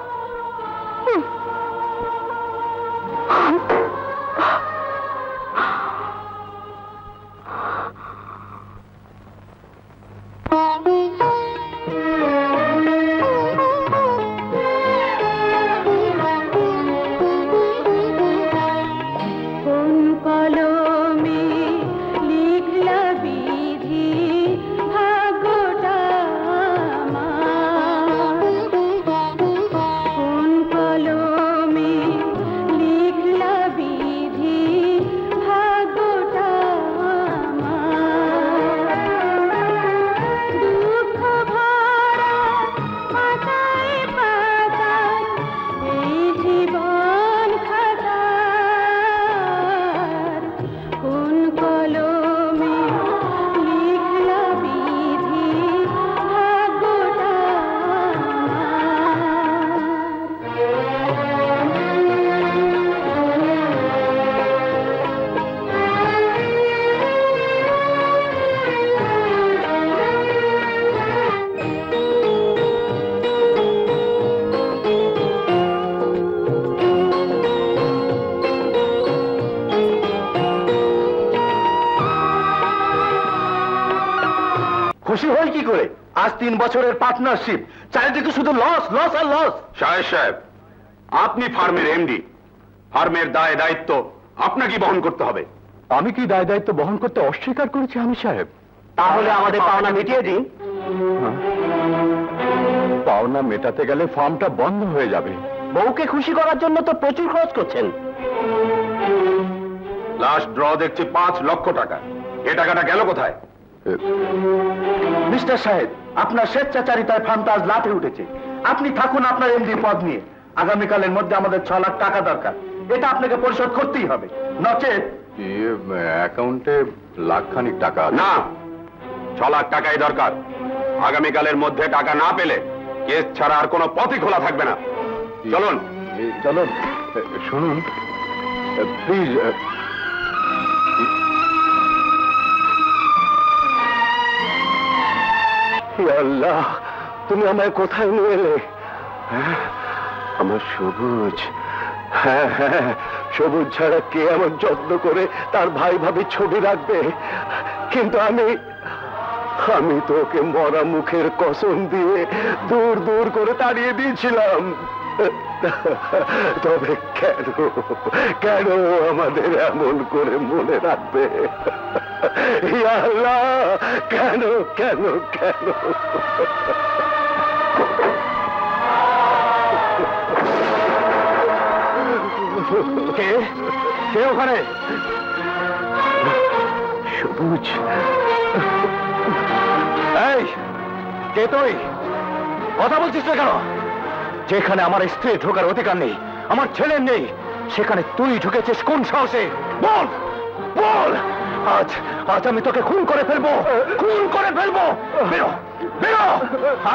কোন কলমে লিখলা বিধি ভাগ্যটা আমার? কোন কলমে লিখলা বিধি ভাগ্যটা আমার? দুঃখ ভরা পাতায় পাতায় এই জীবন খাতার কোন কলমে লিখলা বিধি ভাগ্যটা খুশি হই কি করে? আজ 3 বছরের পার্টনারশিপ, চারিদিকে শুধু লস লস আর লস। সাহেব সাহেব, আপনি ফার্মের এমডি, ফার্মের দায় দায়িত্ব আপনাকে বহন করতে হবে। আমি কি দায় দায়িত্ব বহন করতে অস্বীকার করেছি আমি সাহেব? তাহলে আমাদের পাওনা মিটিয়ে দিন। পাওনা মেটাতে গেলে ফার্মটা বন্ধ হয়ে যাবে। বউকে খুশি করার জন্য তো প্রচুর খরচ করছেন। লাস্ট ড্র দেখছি 5 লক্ষ টাকা। এ টাকাটা গেল কোথায়? মিস্টার সাহেব, আপনার স্বেচ্ছাচারিতায় ফার্মটা আজ লাটে উঠেছে। আপনি থাকুন আপনার এমডি পদ নিয়ে। আগামীকালের মধ্যে আমাদের 6 লাখ টাকা দরকার। এটা আপনাকে পরিশোধ করতেই হবে, নচেত অ্যাকাউন্টে লাখখানিক টাকা না, 6 লাখ টাকাই দরকার। আগামীকালের মধ্যে টাকা না পেলে কেস ছাড়া আর কোনো পথই খোলা থাকবে না। চলুন চলুন। শুনুন প্লিজ, আল্লাহ, তুমি আমায় কোথায় নিয়ে এলে? আমার সবুজ। হ্যাঁ হ্যাঁ, সবুজ ছাড়া কে আমার যত্ন করে তার ভাই ভাবি ছবি রাখবে? কিন্তু আমি তো ওকে মরা মুখের কসম দিয়ে দূর দূর করে তাড়িয়ে দিয়েছিলাম। তবে কেন আমাদের এমন করে মনে রাখবে? ইয়া আল্লাহ, কেন কেন কেন? কে কে ওখানে? সবুজ। এই কে তুই? কথা বলছিস না কেন? যেখানে আমার স্ত্রী ঢোকার অধিকার নেই, আমার ছেলের নেই, সেখানে তুই ঢুকেছিস কোন সাহসে? বল বল। আজ আজ আমি তোকে খুন করে ফেলবো, খুন করে ফেলবো। বেরো বেরো,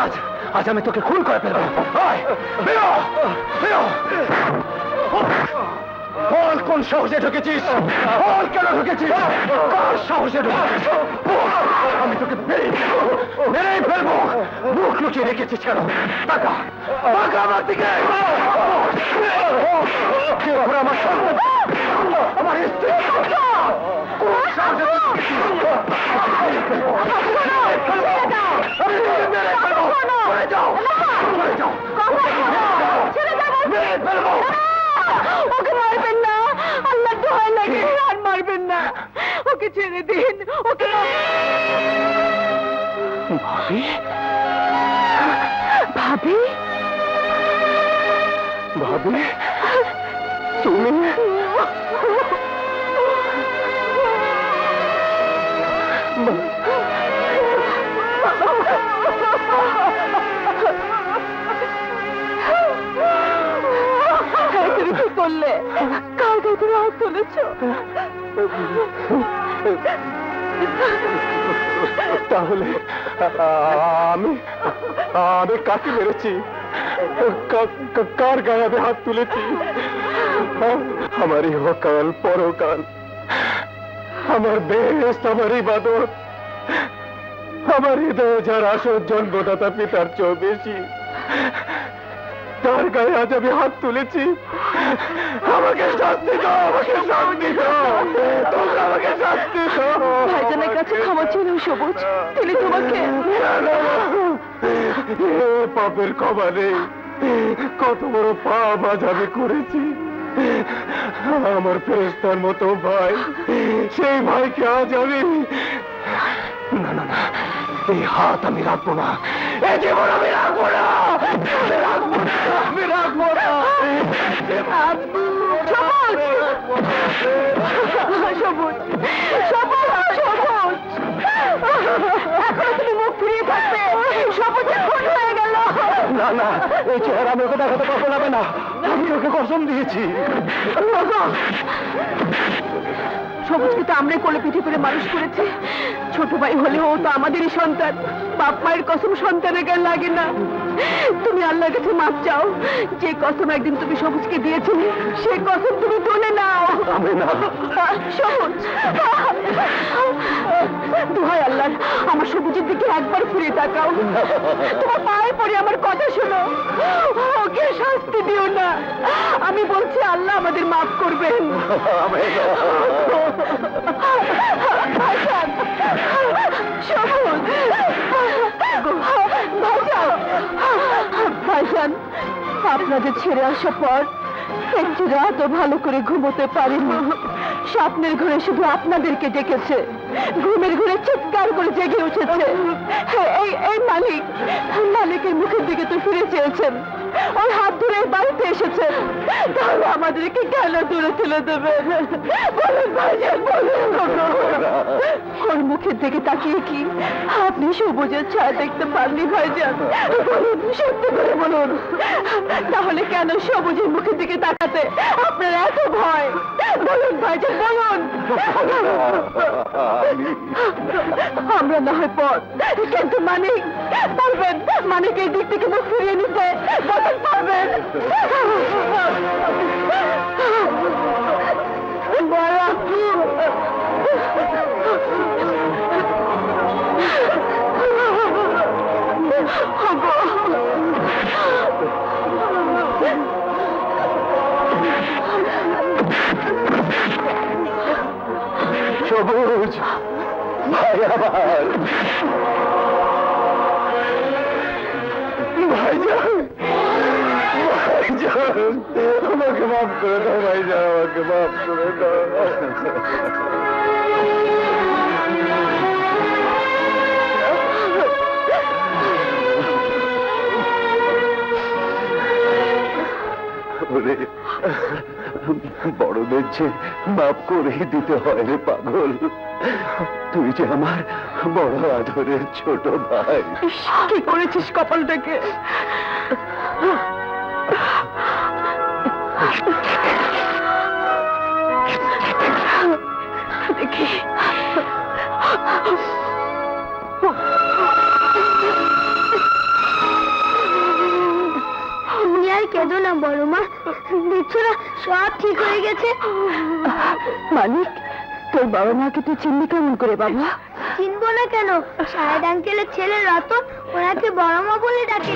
আজ আজ আমি তোকে খুন করে ফেলবো। আয়, বেরো বেরো। বল কোন সাহসে ঢুকেছিস? বল কেন ঢুকেছিস? কার সাহসে ঢুকেছিস? আমি তোকে মেরেই ফেলবো। মুখ লুকিয়ে রেখেছিস কেন? টাকা টাকা আমার দিকে। আমার সন্তান, আমার স্ত্রী, কোন সাহসে ঢুকেছিস? মেরে ফেলবো। চলে যাও, চলে যাও, মেরে ফেলবো। ওকে মারবেন না, আল্লাহ দোহাই লাগে, আর মারবেন না। ওকে ছেড়ে দিন, ওকে। ভাবি ভাবি, ভাবি তুমি তুমি কি করলে? কার গায়ে তুমি হাত তুলেছ? তাহলে আমি আমি কাকে মেরেছি? কার গায়ে আমি হাত তুলেছি? আমার ইহকাল পরকাল, আমার বেশ, আমার ইবাদত, আমার হৃদয়ে যার আসল জন্মদাতা পিতার চেয়েও বেশি, তার গায়ে আজ আমি হাত তুলেছি। আমাকে শাস্তি দাও, আমাকে শাস্তি দাও, তোমরা আমাকে শাস্তি দাও। ভাইজানের কাছে ক্ষমা ছিল সবুজ, তিনি তোমাকে এ পাপের ক্ষমা নেই। কত বড় পাপ আজ আমি করেছি। আমার ফেরেশতার মতো ভাই, সেই ভাইকে আজ আমি না না না, এই হাত আমি রাখবো না, এই জীবন আমি রাখবো না, আমি রাখবো না, আমি রাখবো না। সবুজ, সবুজ, সবুজ, এখনো তুমি মুখ ফিরিয়ে থাকবে। সবুজের খুন হয়ে গেল। না না, এই চেহারা আমি ওকে দেখাতে পারবো না, আমি ওকে কসম দিয়েছি। সবুজকে তো আমরাই কোলে পিঠে করে মানুষ করেছি। ছোট ভাই হলেও ও তো আমাদেরই সন্তান। বাপ মায়ের কসম সন্তানের গায়ে লাগে না। তুমি আল্লাহর কাছে মাপ চাও। যে কসম একদিন তুমি সবুজকে দিয়েছিলে, সেই কসম তুমি তুলে নাও। আমি না। সবুজ, দোহাই আল্লাহ, আমার সবুজের দিকে একবার ফিরে তাকাও। তোমার পায়ে পড়ে আমার কথা শোনো, ওকে শাস্তি দিও না। আমি বলছি আল্লাহ আমাদের মাফ করবেন। ভাইজান, সবুজ, ভাইজান, আপনাদের ছেড়ে আসার পর একটি রাতও ভালো করে ঘুমোতে পারিনি। স্বপ্নের ঘরে শুধু আপনাদেরকে ডেকেছে, ঘুমের ঘরে চিৎকার করে জেগে উঠেছে। এই মালিকের মুখের দিকে তো ফিরে চেয়েছেন, ওর হাত ধরে বাড়িতে এসেছেন। তাহলে আমাদেরকে কেন দূরে ঠেলে দেবেন? বলুন ভাইজান, বলুন। ওর মুখের দিকে তাকিয়ে কি আপনি সবুজের ছায়া দেখতে পাননি ভাইজান? বলুন, সত্যি করে বলুন। তাহলে কেন সবুজের মুখের দিকে তাকাতে আপনার এত ভয়? বলুন ভাইজান, বলুন। আমরা না হয় পথ, কিন্তু পারবেন মানিকের দিক থেকে মুখ ফিরিয়ে নিতে? বলুন, পারবেন? সবুজ ভাই, আমার ভাইজান, ভাইজান, আমাকে মাফ করে দাও ভাইজান, আমাকে মাফ করে দাও। বড়দের যে মাফ করেই দিতে হয় রে পাগল। তুই যে আমার বড় আদরের ছোট ভাই। কি করেছিস কপালটাকে? দেখি আর কেঁদো না বড় মা, দেখছো না সব ঠিক হয়ে গেছে। মানিক, তোর বাবা মাকে তুই চিনবি কেমন করে বাবা? চিনবো না কেন? শাহেদ আঙ্কেলের ছেলে রতন ওনাকে বড় মা বলে ডাকে।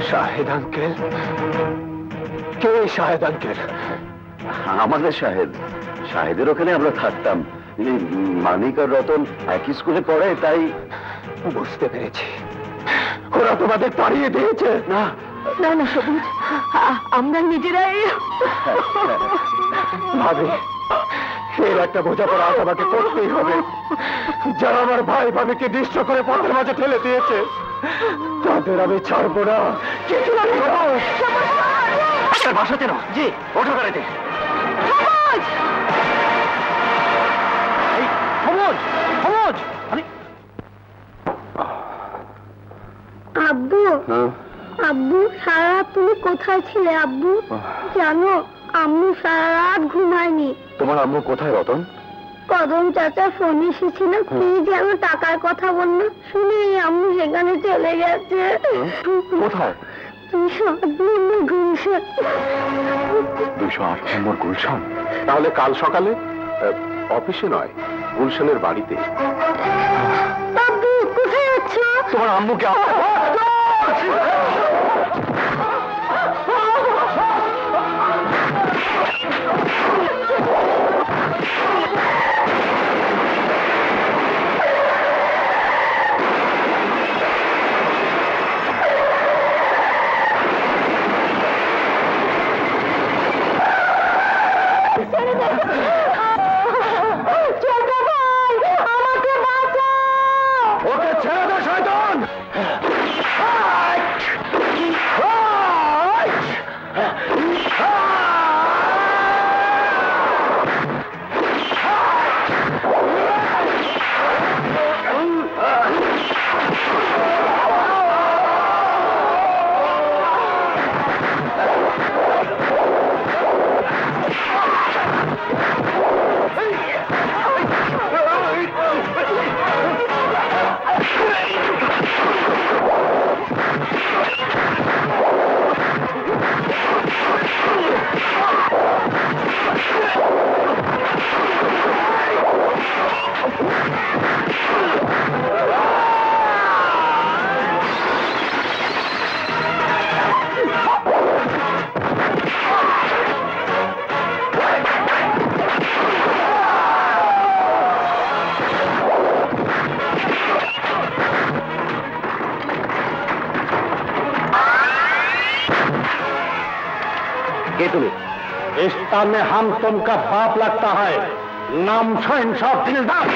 শাহেদ আঙ্কেল? কে শাহেদ আঙ্কেল? আমাদের শাহেদের ওখানে আমরা থাকতাম। এই মানিক আর রতন একই স্কুলে পড়ে, তাই বুঝতে পেরেছি। ওরা তোমাদের তাড়িয়ে দিয়েছে? না না সবুজ, আমরা নিজেরাই। ভাবি, এর একটা বোঝাপড়া আজ আমাকে করতেই হবে। যারা আমার ভাই ভাবিকে নিঃস্ব করে পথের মাঝে ঠেলে দিয়েছে, তাদের আমি ছাড়বো না। আপনার বাসা চেনো? জি। ওঠো গাড়িতে। আব্বু আব্বু সারা রাত তুমি কোথায় ছিলে আব্বু? জানো আম্মু সারা রাত ঘুমায়নি। তোমার আম্মু কোথায় রতন? কদম চাচা ফোন এসেছিল কি যেন টাকার কথা বললো, শুনে আম্মু সেখানে চলে গেছে। কোথায়? 208 নম্বর গুলশান। 208 নম্বর গুলশান? তাহলে কাল সকালে অফিসে নয়, গুলশানের বাড়িতে। আব্বু কোথায় যাচ্ছ? তোমার আম্মুকে ওকে ছেড়ে দে শয়তান! কে তুমি? इस स्थान में हम तुमका बाप लगता है, नाम शहंशाह दिलदार।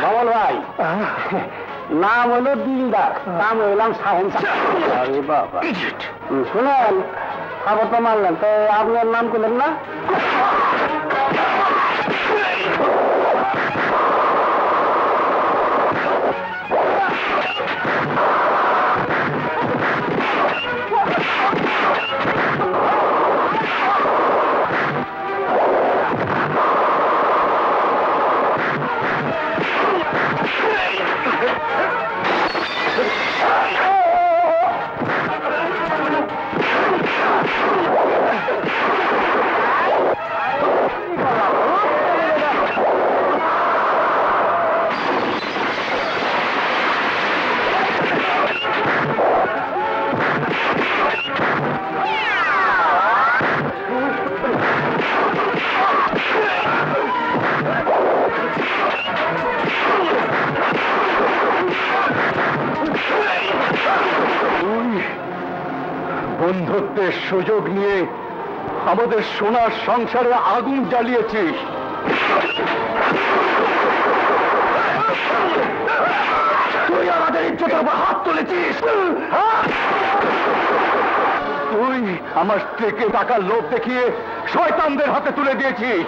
মামল ভাই, নাম হলো দিলদার, নাম হইলাম শাহেনশাহ। আরে বাবা, শুনেন খবর তো মানলেন, তো আপনার নাম করলেন না? বন্ধুত্বের সুযোগ নিয়ে আমাদের সোনার সংসারে আগুন জ্বালিয়েছিস। তুই আমাদের ইজ্জতের উপর হাত তুলেছিস। তুই আমার স্ত্রীকে টাকার লোভ দেখিয়ে শয়তানদের হাতে তুলে দিয়েছিস।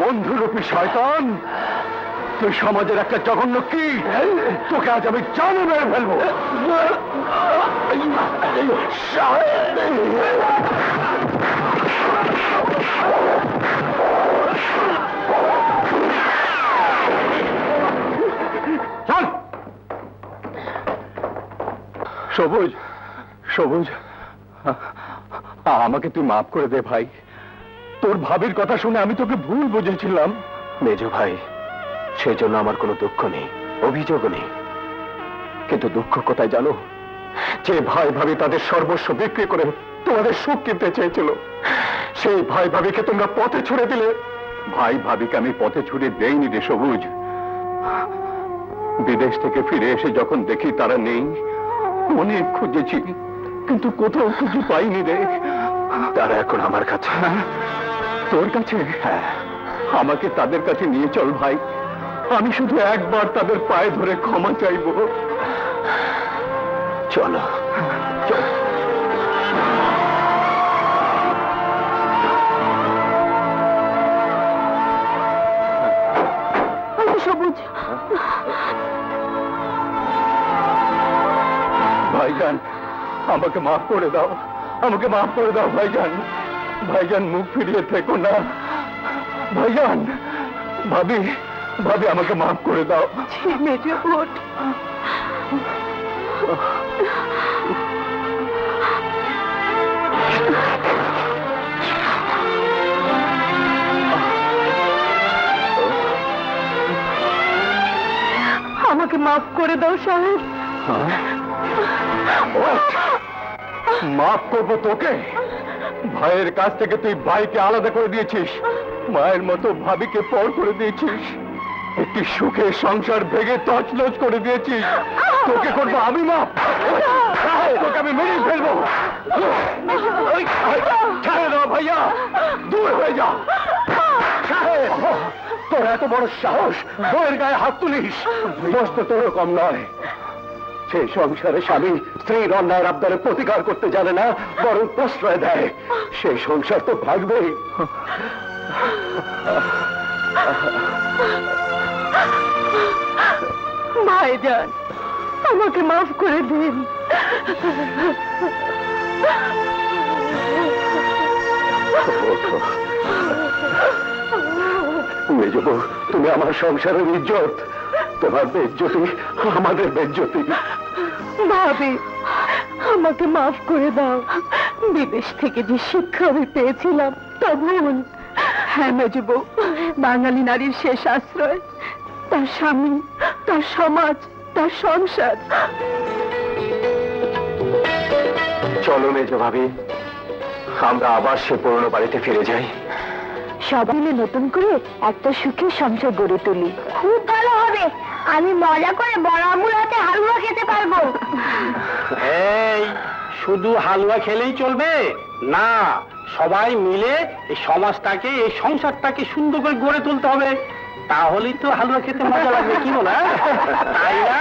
বন্ধুরূপী শয়তান, তুই সমাজের একটা জঘন্য কি তোকে আজ আমি জানে মেরে ফেলবো। চল। সবুজ, সবুজ, আমাকে তুই মাফ করে দে ভাই। তোর ভাবির কথা শুনে আমি তোকে ভুল বুঝেছিলাম। মেজো ভাই, সেজন্য আমার কোনো দুঃখ নেই, অভিযোগও নেই। কিন্তু দুঃখ কোথায় জানো? যে ভাই ভাবি তাদের সর্বস্ব বিক্রি করে তোমাদের সুখ কিনতে চেয়েছিল, সেই ভাই ভাবিকে তোমরা পথে ছুড়ে দিলে। ভাই ভাবিকে আমি পথে ছুড়ে দেইনি রে সবুজ। বিদেশ থেকে ফিরে এসে যখন দেখি তারা নেই, অনেক খুঁজেছি কিন্তু কোথাও খুঁজে পাইনি রে। তারা এখন আমার কাছে। তোর কাছে? হ্যাঁ, আমাকে তাদের কাছে নিয়ে চল ভাই। আমি শুধু একবার তাদের পায়ে ধরে ক্ষমা চাইব। চলো চল। সবুজ, ভাইজান, আমাকে মাফ করে দাও, আমাকে মাফ করে দাও ভাইজান। ভাইজান, মুখ ফিরিয়ে থেকো না ভাইজান। ভাবি, ভাবি, আমাকে মাফ করে দাও। মেজো বোন, আমাকে মাফ করে দাও সাহেব। মাফ করবো তোকে? ভাইয়ের কাছ থেকে তুই ভাইকে আলাদা করে দিয়েছিস, মায়ের মতো ভাবিকে পর করে দিয়েছিস, একটি সুখে সংসার ভেঙে তছনছ করে দিয়েছিস। তোকে করবো আমি মাফ? তোকে আমি মেরে ফেলবো। ছেড়ে দাও ভাইয়া, দূর হয়ে যা। তোর এত বড় সাহস, বউয়ের গায়ে হাত তুলিস? দোষ তো তোরও কম নয়। সেই সংসারে স্বামী স্ত্রীর অন্যায়ের আবদারে প্রতিকার করতে জানে না, বরং প্রশ্রয় দেয়। সেই সংসার তো ভাগবেই। ভাইজান, আমাকে মাফ করে দিন। মেজো বউ, তুমি আমার সংসারের ইজ্জত। তোমার বেজ্জতি আমাদের বেজ্জতি। ভাবি, আমাকে মাফ করে দাও। বিদেশ থেকে যে শিক্ষা আমি পেয়েছিলাম তা ভুল। হ্যাঁ মেজো বউ, বাঙালি নারীর শেষ আশ্রয় তার স্বামী, তার সমাজ, তার সংসার। চলো মেজো ভাবি, আমরা আবার সে পুরনো বাড়িতে ফিরে যাই। সবাই মিলে নতুন করে একটা সুখের সংসার গড়ে তুলি। খুব ভালো হবে, আমি মজা করে বড় আম্মুর হাতে হালুয়া খেতে পারবো। এই শুধু হালুয়া খেলেই চলবে না, সবাই মিলে এই সমাজটাকে, এই সংসারটাকে সুন্দর করে গড়ে তুলতে হবে। তাহলেই তো হালুয়া খেতে মজা লাগবে, কি বলা? তাই না?